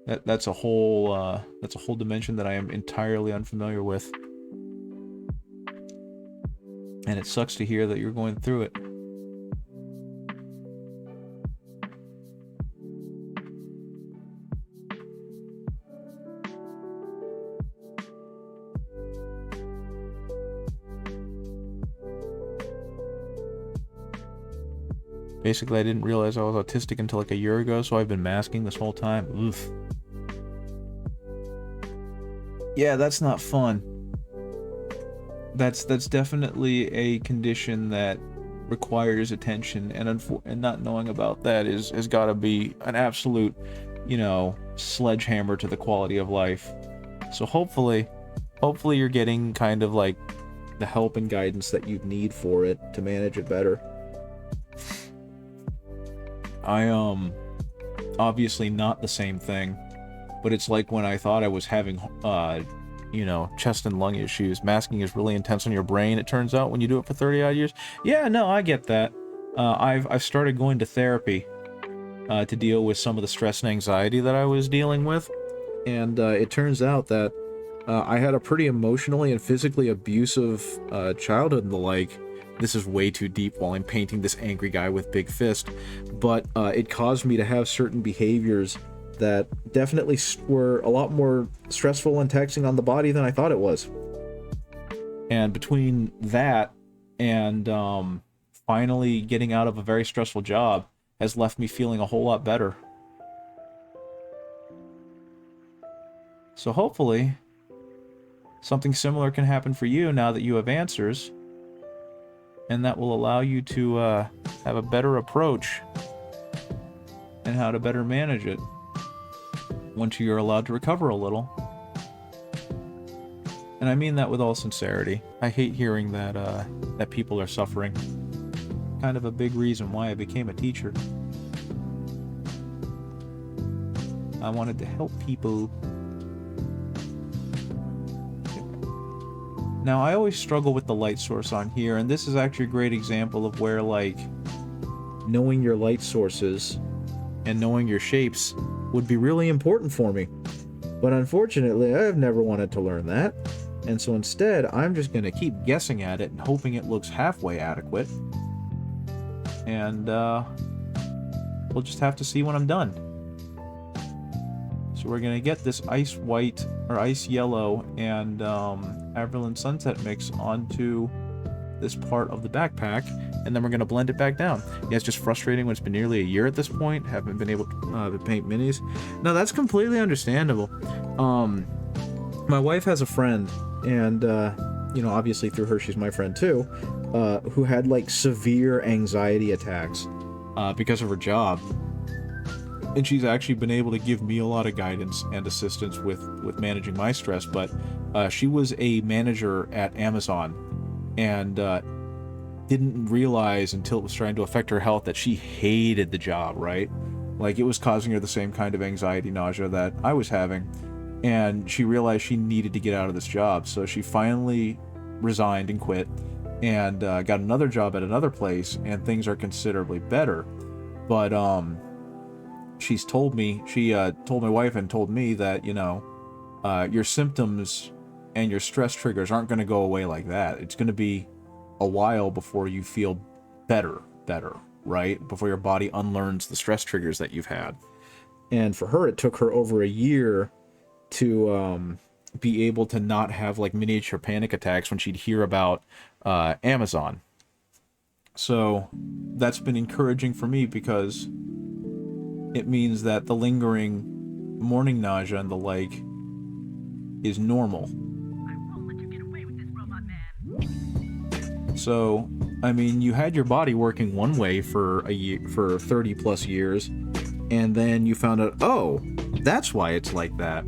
That's a whole dimension that I am entirely unfamiliar with. And it sucks to hear that you're going through it. Basically, I didn't realize I was autistic until like a year ago, so I've been masking this whole time. Oof. Yeah, that's not fun. That's definitely a condition that requires attention, and not knowing about that has got to be an absolute, sledgehammer to the quality of life. So hopefully you're getting kind of like the help and guidance that you need for it to manage it better. I obviously not the same thing, but it's like when I thought I was having chest and lung issues. Masking is really intense on your brain, it turns out, when you do it for 30 odd years. Yeah, no, I get that. I've started going to therapy to deal with some of the stress and anxiety that I was dealing with, and it turns out that I had a pretty emotionally and physically abusive childhood and the like. This is way too deep while I'm painting this angry guy with big fist, but it caused me to have certain behaviors that definitely were a lot more stressful and taxing on the body than I thought it was. And between that and finally getting out of a very stressful job has left me feeling a whole lot better. So hopefully something similar can happen for you now that you have answers, and that will allow you to have a better approach and how to better manage it once you're allowed to recover a little. And I mean that with all sincerity. I hate hearing that people are suffering. Kind of a big reason why I became a teacher. I wanted to help people. Now, I always struggle with the light source on here, and this is actually a great example of where, like, knowing your light sources and knowing your shapes would be really important for me. But unfortunately, I've never wanted to learn that, and so instead, I'm just going to keep guessing at it and hoping it looks halfway adequate. And, we'll just have to see when I'm done. So we're going to get this ice white, or ice yellow, and Averland Sunset mix onto this part of the backpack, and then we're going to blend it back down. Yeah, it's just frustrating when it's been nearly a year at this point, haven't been able to paint minis. No, that's completely understandable. My wife has a friend, and, obviously through her, she's my friend too, who had, like, severe anxiety attacks because of her job. And she's actually been able to give me a lot of guidance and assistance with managing my stress, but she was a manager at Amazon and didn't realize until it was trying to affect her health that she hated the job, right? Like, it was causing her the same kind of anxiety, nausea that I was having, and she realized she needed to get out of this job, so she finally resigned and quit and got another job at another place, and things are considerably better. But she's told me, she told my wife and told me that, your symptoms and your stress triggers aren't going to go away like that. It's going to be a while before you feel better, right? Before your body unlearns the stress triggers that you've had. And for her, it took her over a year to be able to not have, like, miniature panic attacks when she'd hear about Amazon. So that's been encouraging for me, because it means that the lingering morning nausea and the like is normal. I won't let you get away with this, robot man. So, I mean, you had your body working one way for a year, for 30 plus years, and then you found out, oh, that's why it's like that.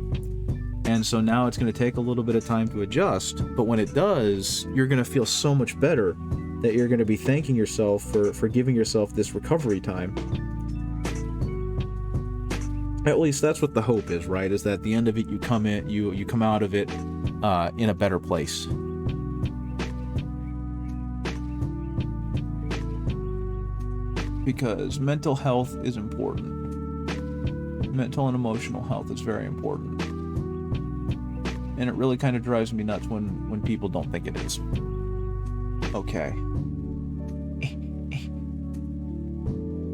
And so now it's going to take a little bit of time to adjust, but when it does, you're going to feel so much better that you're going to be thanking yourself for giving yourself this recovery time. At least that's what the hope is, right? Is that at the end of it, you come out of it in a better place. Because mental health is important. Mental and emotional health is very important. And it really kind of drives me nuts when people don't think it is. Okay.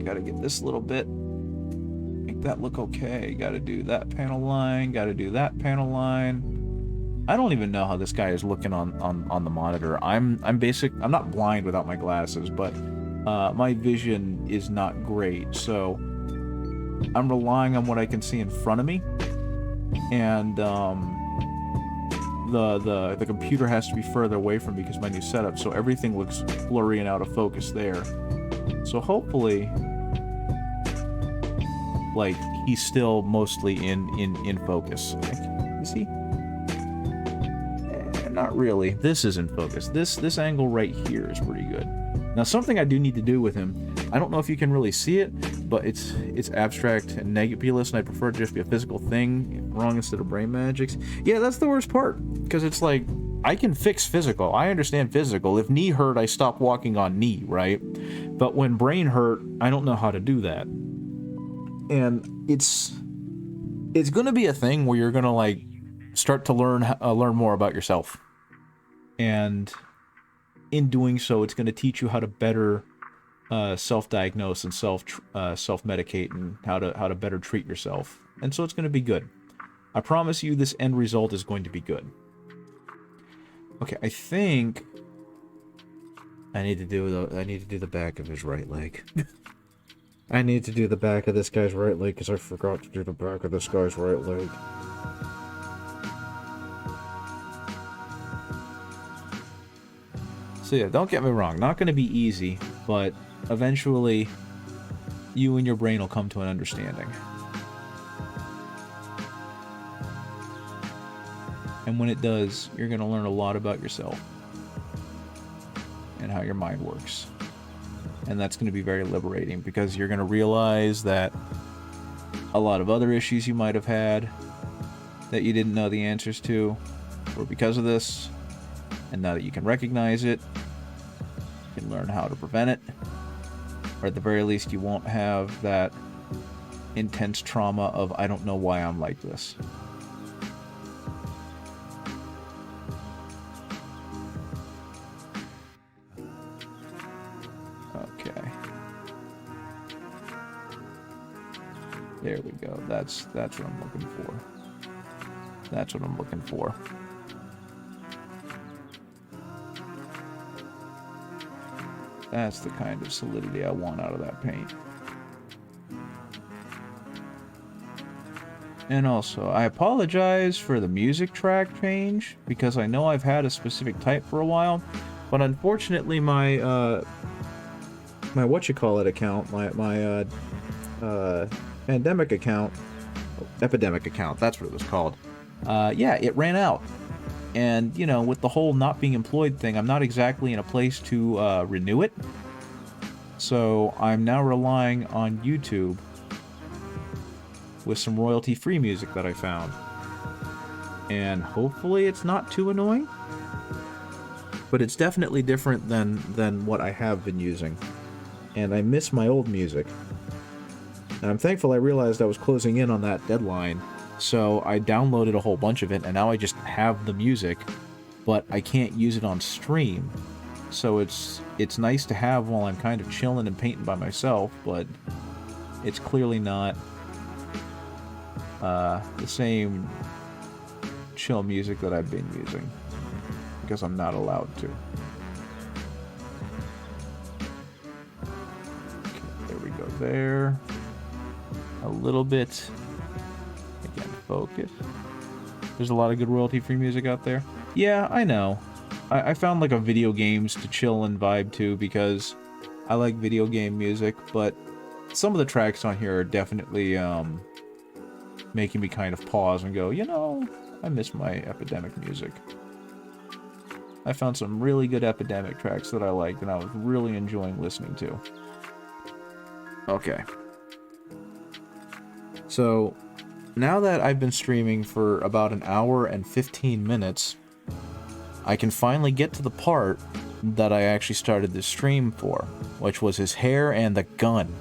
Gotta get this little bit. Make that look okay. Gotta do that panel line. Gotta do that panel line. I don't even know how this guy is looking on the monitor. I'm not blind without my glasses, but my vision is not great, so I'm relying on what I can see in front of me, and the computer has to be further away from me because my new setup, so everything looks blurry and out of focus there. So hopefully, like, he's still mostly in focus. Is he? Not really. This is in focus. This angle right here is pretty good. Now, something I do need to do with him, I don't know if you can really see it, but it's abstract and nebulous, and I prefer it to just be a physical thing, wrong instead of brain magics. Yeah, that's the worst part, because it's like, I can fix physical. I understand physical. If knee hurt, I stop walking on knee, right? But when brain hurt, I don't know how to do that. And it's gonna be a thing where you're gonna, like, start to learn more about yourself, and in doing so, it's going to teach you how to better self-diagnose and self-medicate, and how to better treat yourself. And so it's going to be good. I promise you, this end result is going to be good. Okay, I think I need to do the back of his right leg. I need to do the back of this guy's right leg because I forgot to do the back of this guy's right leg. So yeah, don't get me wrong, not going to be easy, but eventually you and your brain will come to an understanding. And when it does, you're going to learn a lot about yourself and how your mind works. And that's going to be very liberating, because you're going to realize that a lot of other issues you might have had that you didn't know the answers to were because of this. And now that you can recognize it, you can learn how to prevent it. Or at the very least, you won't have that intense trauma of, I don't know why I'm like this. Okay. There we go. That's what I'm looking for. That's what I'm looking for. That's the kind of solidity I want out of that paint. And also, I apologize for the music track change, because I know I've had a specific type for a while, but unfortunately my my whatchamacallit account, my pandemic account, epidemic account, that's what it was called. Yeah, it ran out. And, you know, with the whole not being employed thing, I'm not exactly in a place to renew it. So I'm now relying on YouTube with some royalty-free music that I found. And hopefully it's not too annoying. But it's definitely different than what I have been using. And I miss my old music. And I'm thankful I realized I was closing in on that deadline. So I downloaded a whole bunch of it, and now I just have the music, but I can't use it on stream. So it's nice to have while I'm kind of chilling and painting by myself, but it's clearly not the same chill music that I've been using, because I'm not allowed to. Okay, there we go there. A little bit. Again, focus. There's a lot of good royalty-free music out there. Yeah, I know. I found like a video games to chill and vibe to, because I like video game music, but some of the tracks on here are definitely making me kind of pause and go, you know, I miss my Epidemic music. I found some really good Epidemic tracks that I liked, and I was really enjoying listening to. Okay. So, now that I've been streaming for about an hour and 15 minutes, I can finally get to the part that I actually started this stream for, which was his hair and the gun.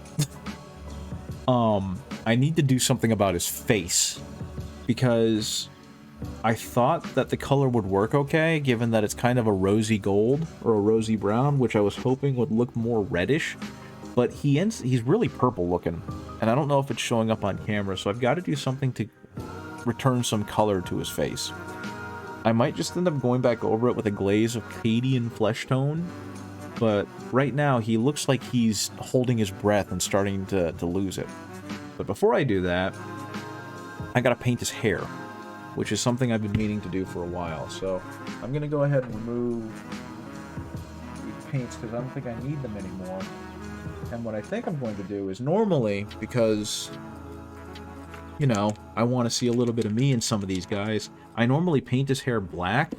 I need to do something about his face, because I thought that the color would work okay, given that it's kind of a rosy gold or a rosy brown, which I was hoping would look more reddish. But he's really purple looking, and I don't know if it's showing up on camera, so I've got to do something to return some color to his face. I might just end up going back over it with a glaze of Cadian flesh tone, but right now he looks like he's holding his breath and starting to lose it. But before I do that, I gotta paint his hair, which is something I've been meaning to do for a while. So I'm gonna go ahead and remove these paints because I don't think I need them anymore. And what I think I'm going to do is normally, because, you know, I want to see a little bit of me in some of these guys, I normally paint his hair black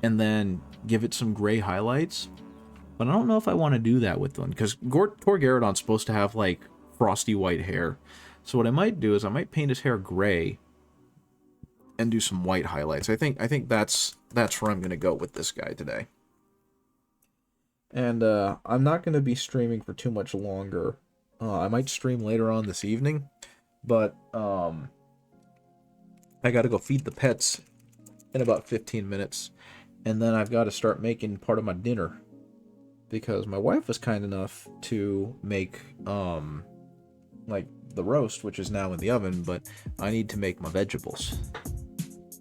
and then give it some gray highlights. But I don't know if I want to do that with them, because Tor Garadon's supposed to have, like, frosty white hair. So what I might do is I might paint his hair gray and do some white highlights. I think that's where I'm going to go with this guy today. And I'm not going to be streaming for too much longer. I might stream later on this evening, but I got to go feed the pets in about 15 minutes, and then I've got to start making part of my dinner, because my wife was kind enough to make like the roast, which is now in the oven, but I need to make my vegetables,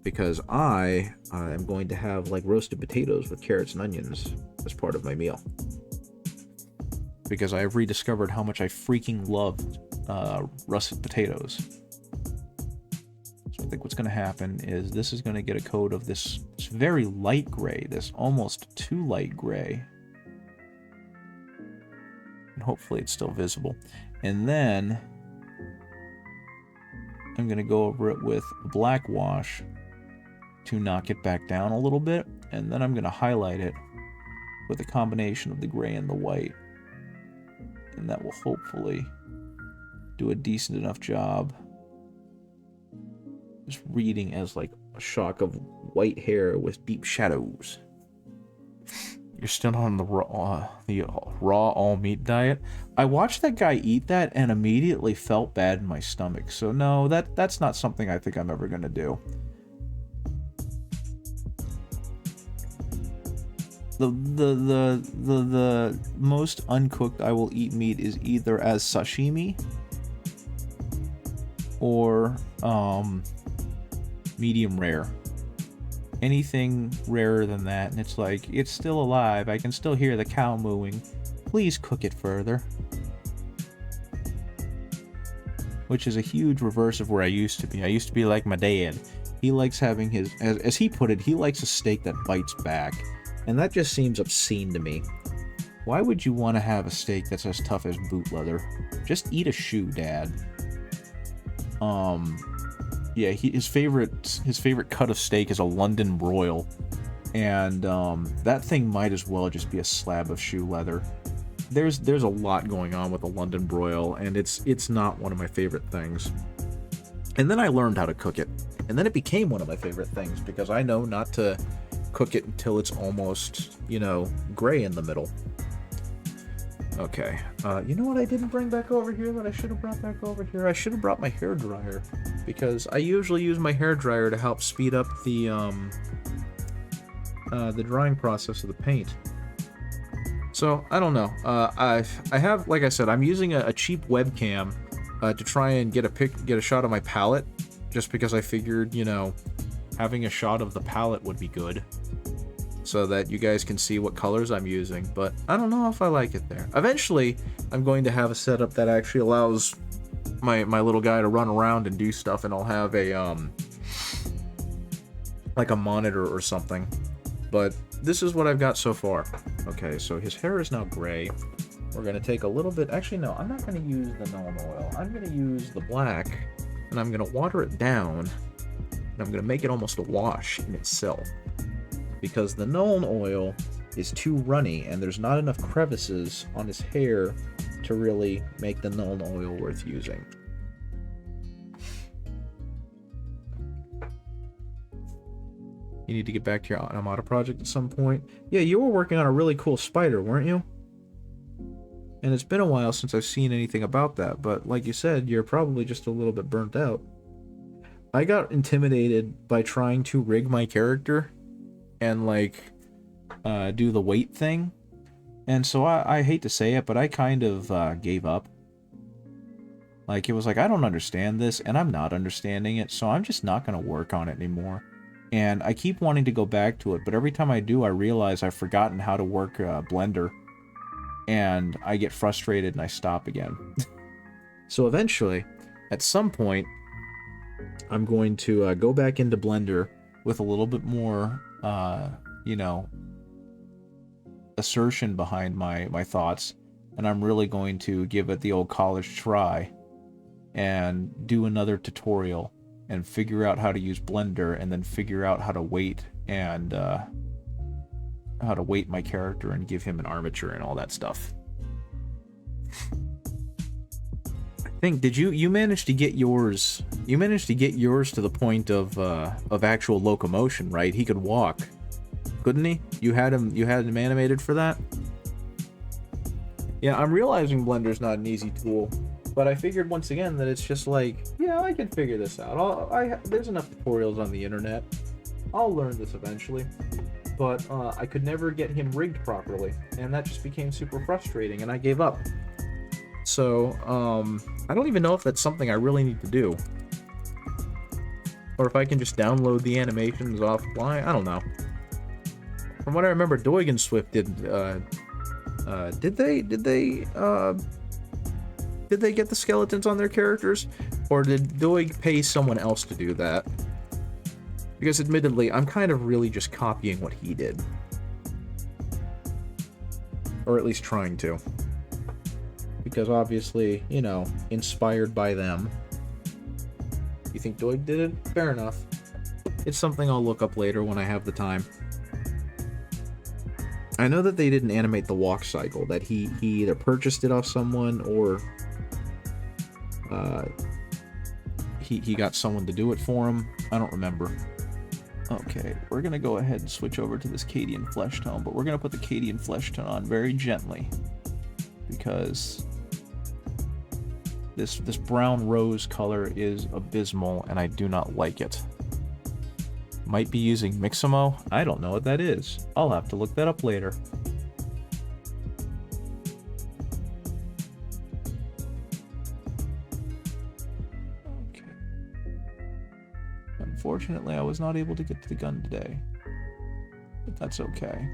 because I am going to have like roasted potatoes with carrots and onions as part of my meal, because I have rediscovered how much I freaking love russet potatoes. So I think what's going to happen is this is going to get a coat of this very light gray, this almost too light gray, and hopefully it's still visible. And then I'm going to go over it with a black wash to knock it back down a little bit, and then I'm going to highlight it with a combination of the gray and the white, and that will hopefully do a decent enough job just reading as like a shock of white hair with deep shadows. You're still on the raw all meat diet. I watched that guy eat that and immediately felt bad in my stomach. So no, that's not something I think I'm ever gonna do. The most uncooked I will eat meat is either as sashimi or medium rare. Anything rarer than that, and it's like, it's still alive, I can still hear the cow mooing, please cook it further. Which is a huge reverse of where I used to be. I used to be like my dad. He likes having his, as he put it, he likes a steak that bites back. And that just seems obscene to me. Why would you want to have a steak that's as tough as boot leather? Just eat a shoe, Dad. Yeah, his favorite cut of steak is a London broil, and that thing might as well just be a slab of shoe leather. There's a lot going on with a London broil, and it's not one of my favorite things. And then I learned how to cook it, and then it became one of my favorite things, because I know not to cook it until it's almost, you know, gray in the middle. Okay, you know what I didn't bring back over here that I should have brought back over here? I should have brought my hairdryer, because I usually use my hairdryer to help speed up the drying process of the paint. So, I don't know. I have, like I said, I'm using a cheap webcam to try and get a shot of my palette, just because I figured, you know, having a shot of the palette would be good, so that you guys can see what colors I'm using, but I don't know if I like it there. Eventually, I'm going to have a setup that actually allows my little guy to run around and do stuff, and I'll have a, like a monitor or something. But this is what I've got so far. Okay, so his hair is now gray. We're going to take a little bit, actually no, I'm not going to use the Nuln Oil. I'm going to use the black, and I'm going to water it down, and I'm going to make it almost a wash in itself, because the Nuln Oil is too runny, and there's not enough crevices on his hair to really make the Nuln Oil worth using. You need to get back to your Automata project at some point. Yeah, you were working on a really cool spider, weren't you? And it's been a while since I've seen anything about that, but like you said, you're probably just a little bit burnt out. I got intimidated by trying to rig my character and, like, do the weight thing. And so I hate to say it, but I kind of gave up. Like, it was like, I don't understand this, and I'm not understanding it, so I'm just not going to work on it anymore. And I keep wanting to go back to it, but every time I do, I realize I've forgotten how to work Blender. And I get frustrated and I stop again. So eventually, at some point, I'm going to go back into Blender with a little bit more, you know, assertion behind my thoughts, and I'm really going to give it the old college try and do another tutorial and figure out how to use Blender, and then figure out how to weight and how to weight my character and give him an armature and all that stuff. I think, did you manage to get yours? You managed to get yours to the point of actual locomotion, right? He could walk, couldn't he? You had him animated for that? Yeah, I'm realizing Blender's not an easy tool, but I figured once again that it's just like, yeah, I can figure this out. There's enough tutorials on the internet. I'll learn this eventually. But I could never get him rigged properly, and that just became super frustrating, and I gave up. So, I don't even know if that's something I really need to do. Or if I can just download the animations offline, I don't know. From what I remember, Doig and Swift did they get the skeletons on their characters? Or did Doig pay someone else to do that? Because admittedly, I'm kind of really just copying what he did. Or at least trying to. Because obviously, you know, inspired by them. You think Doig did it? Fair enough. It's something I'll look up later when I have the time. I know that they didn't animate the walk cycle, that he either purchased it off someone or he got someone to do it for him. I don't remember. Okay, we're going to go ahead and switch over to this Cadian flesh tone, but we're going to put the Cadian flesh tone on very gently, because this brown rose color is abysmal, and I do not like it. Might be using Mixamo? I don't know what that is. I'll have to look that up later. Unfortunately, I was not able to get to the gun today, but that's okay.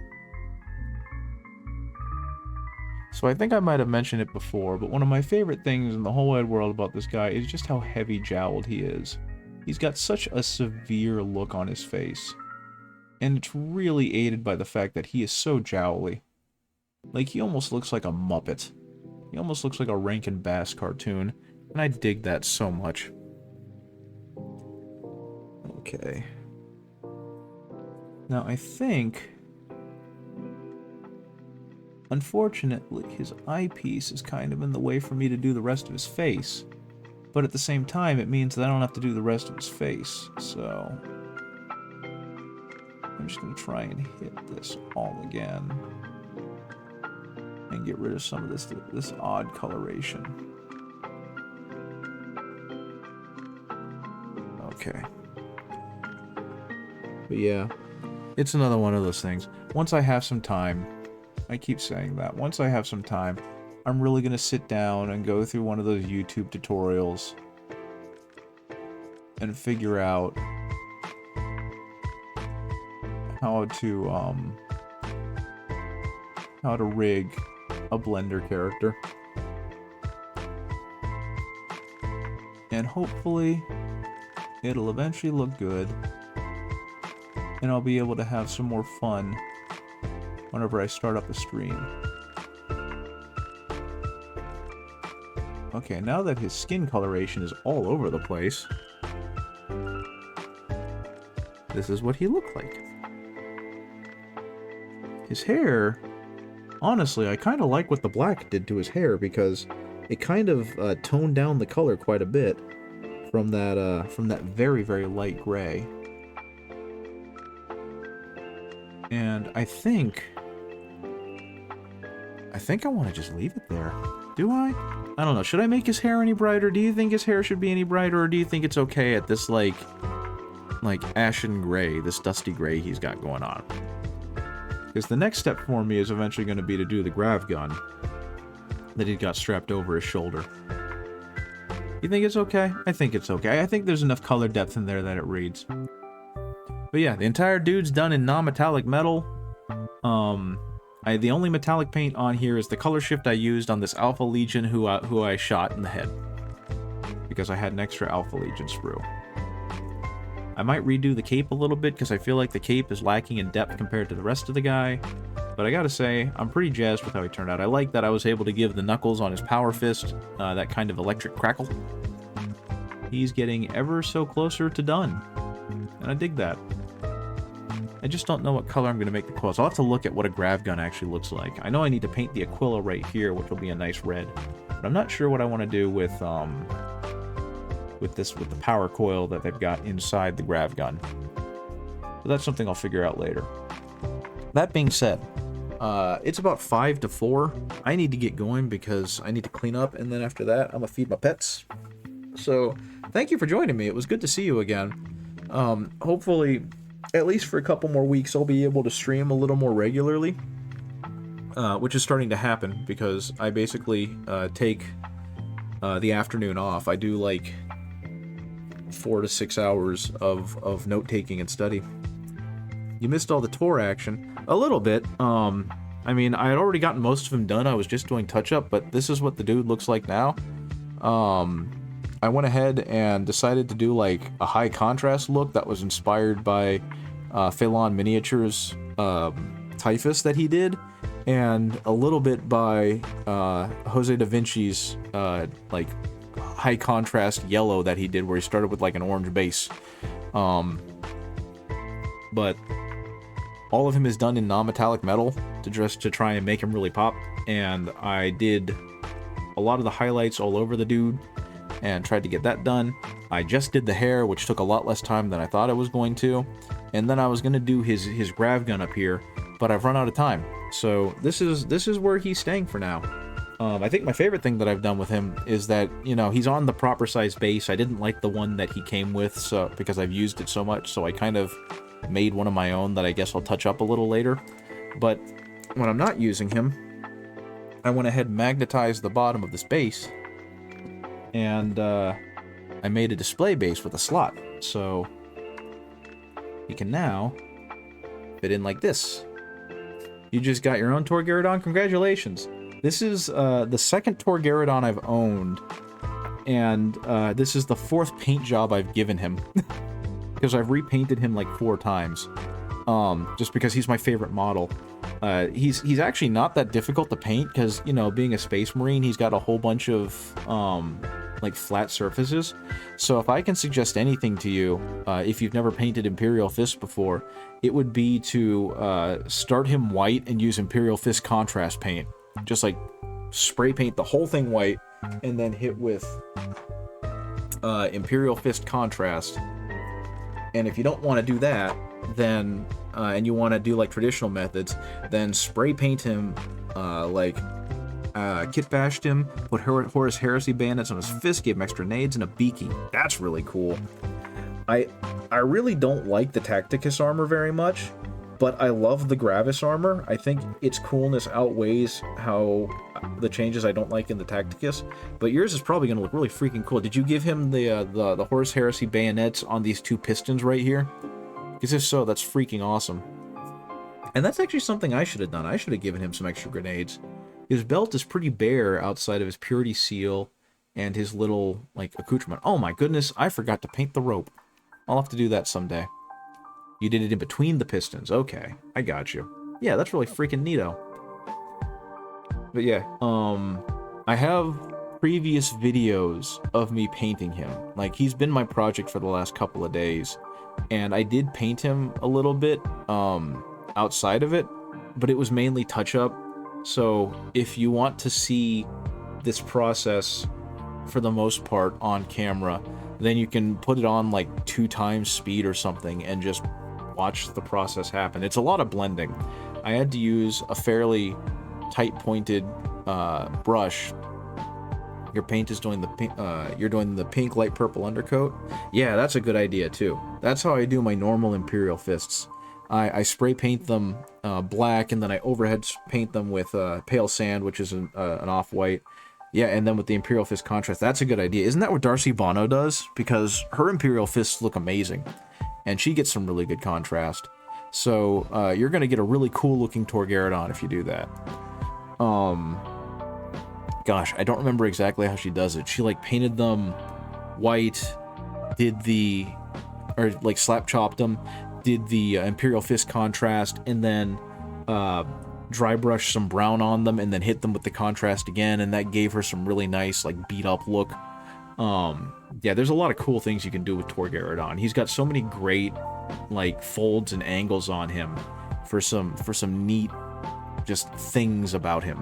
So I think I might have mentioned it before, but one of my favorite things in the whole wide world about this guy is just how heavy jowled he is. He's got such a severe look on his face, and it's really aided by the fact that he is so jowly. Like, he almost looks like a Muppet. He almost looks like a Rankin Bass cartoon, and I dig that so much. Okay. Now, I think, unfortunately, his eyepiece is kind of in the way for me to do the rest of his face. But at the same time, it means that I don't have to do the rest of his face, so I'm just going to try and hit this all again and get rid of some of this odd coloration. Okay. But yeah, it's another one of those things. Once I have some time, I keep saying that, once I have some time, I'm really going to sit down and go through one of those YouTube tutorials and figure out how to rig a Blender character. And hopefully it'll eventually look good, and I'll be able to have some more fun whenever I start up a stream. Okay, now that his skin coloration is all over the place, this is what he looked like. His hair, honestly, I kind of like what the black did to his hair, because it kind of toned down the color quite a bit from that very, very light gray. And I think I think I want to just leave it there. Do I? I don't know. Should I make his hair any brighter? Do you think his hair should be any brighter, or do you think it's okay at this, like ashen gray, this dusty gray he's got going on? Because the next step for me is eventually going to be to do the grav gun that he's got strapped over his shoulder. You think it's okay? I think it's okay. I think there's enough color depth in there that it reads. But yeah, the entire dude's done in non-metallic metal. The only metallic paint on here is the color shift I used on this Alpha Legion who I shot in the head. Because I had an extra Alpha Legion sprue. I might redo the cape a little bit because I feel like the cape is lacking in depth compared to the rest of the guy. But I gotta say, I'm pretty jazzed with how he turned out. I like that I was able to give the knuckles on his power fist that kind of electric crackle. He's getting ever so closer to done. And I dig that. I just don't know what color I'm going to make the coils. I'll have to look at what a grav gun actually looks like. I know I need to paint the Aquila right here, which will be a nice red. But I'm not sure what I want to do with the power coil that they've got inside the grav gun. So that's something I'll figure out later. That being said, it's about 5 to 4. I need to get going because I need to clean up, and then after that, I'm going to feed my pets. So, thank you for joining me. It was good to see you again. Hopefully, at least for a couple more weeks, I'll be able to stream a little more regularly. Which is starting to happen, because I basically take the afternoon off. I do, like, 4 to 6 hours of note-taking and study. You missed all the tour action. A little bit. I mean, I had already gotten most of them done. I was just doing touch-up, but this is what the dude looks like now. I went ahead and decided to do, like, a high-contrast look that was inspired by Phelan Miniatures Typhus that he did, and a little bit by Jose da Vinci's, like, high-contrast yellow that he did, where he started with, like, an orange base. But all of him is done in non-metallic metal to try and make him really pop, and I did a lot of the highlights all over the dude and tried to get that done. I just did the hair, which took a lot less time than I thought it was going to, and then I was going to do his grav gun up here, but I've run out of time. So this is where he's staying for now. I think my favorite thing that I've done with him is that, you know, he's on the proper size base. I didn't like the one that he came with, so because I've used it so much, so I kind of made one of my own that I guess I'll touch up a little later. But when I'm not using him, I went ahead and magnetized the bottom of this base, and I made a display base with a slot, so you can now fit in like this. You just got your own Tor Garadon? Congratulations! This is the second Tor Garadon I've owned, and this is the 4th paint job I've given him. Because I've repainted him like 4 times. Just because he's my favorite model. He's actually not that difficult to paint, because, you know, being a Space Marine, he's got a whole bunch of, like, flat surfaces. So if I can suggest anything to you, if you've never painted Imperial Fist before, it would be to start him white and use Imperial Fist contrast paint. Just, like, spray paint the whole thing white, and then hit with Imperial Fist contrast. And if you don't want to do that, then, and you want to do, like, traditional methods, then spray paint him, kit bashed him, put Horus Heresy bandits on his fist, gave him extra nades, and a beaky. That's really cool. I really don't like the Tacticus armor very much, but I love the Gravis armor. I think its coolness outweighs how the changes I don't like in the Tacticus. But yours is probably going to look really freaking cool. Did you give him the Horus Heresy bayonets on these 2 pistons right here? Because if so, that's freaking awesome. And that's actually something I should have done. I should have given him some extra grenades. His belt is pretty bare outside of his purity seal and his little, like, accoutrement. Oh my goodness, I forgot to paint the rope. I'll have to do that someday. You did it in between the pistons. Okay, I got you. Yeah, that's really freaking neato. But yeah, I have previous videos of me painting him. Like, he's been my project for the last couple of days, and I did paint him a little bit outside of it, but it was mainly touch-up. So if you want to see this process for the most part on camera, then you can put it on like 2 times speed or something and just watch the process happen. It's a lot of blending. I had to use a fairly tight pointed brush, your paint is doing the pink, you're doing the pink, light purple undercoat. Yeah, that's a good idea too. That's how I do my normal Imperial Fists. I spray paint them black, and then I overhead paint them with pale sand, which is an off-white. Yeah, and then with the Imperial Fist contrast. That's a good idea. Isn't that what Darcy Bono does? Because her Imperial Fists look amazing, and she gets some really good contrast. So you're going to get a really cool-looking Garadon if you do that. Gosh, I don't remember exactly how she does it. She, like, painted them white, or, like, slap-chopped them, did the Imperial Fist contrast, and then dry brush some brown on them, and then hit them with the contrast again, and that gave her some really nice, like, beat-up look. Yeah, there's a lot of cool things you can do with Garadon. He's got so many great, like, folds and angles on him for some neat, just things about him.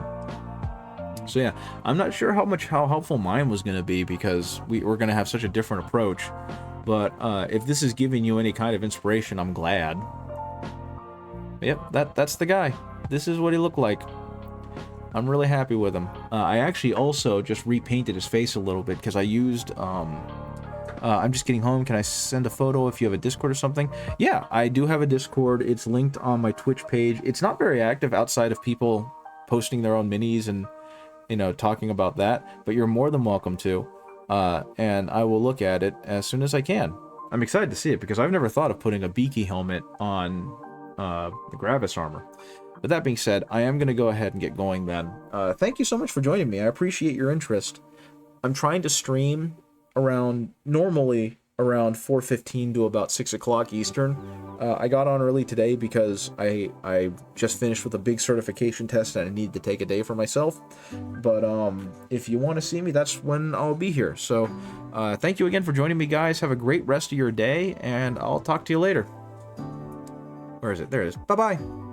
So yeah, I'm not sure how helpful mine was going to be, because we're going to have such a different approach. But if this is giving you any kind of inspiration, I'm glad. Yep, that's the guy. This is what he looked like. I'm really happy with him. I actually also just repainted his face a little bit, because I used... I'm just getting home. Can I send a photo if you have a Discord or something? Yeah, I do have a Discord. It's linked on my Twitch page. It's not very active outside of people posting their own minis and, you know, talking about that, but you're more than welcome to. And I will look at it as soon as I can. I'm excited to see it, because I've never thought of putting a beaky helmet on the Gravis armor. But that being said, I am going to go ahead and get going then. Thank you so much for joining me. I appreciate your interest. I'm trying to stream normally around 4:15 to about 6 o'clock Eastern. I got on early today because I just finished with a big certification test and I needed to take a day for myself. But if you want to see me, that's when I'll be here. So thank you again for joining me, guys. Have a great rest of your day, and I'll talk to you later. Where is it? There it is. Bye-bye.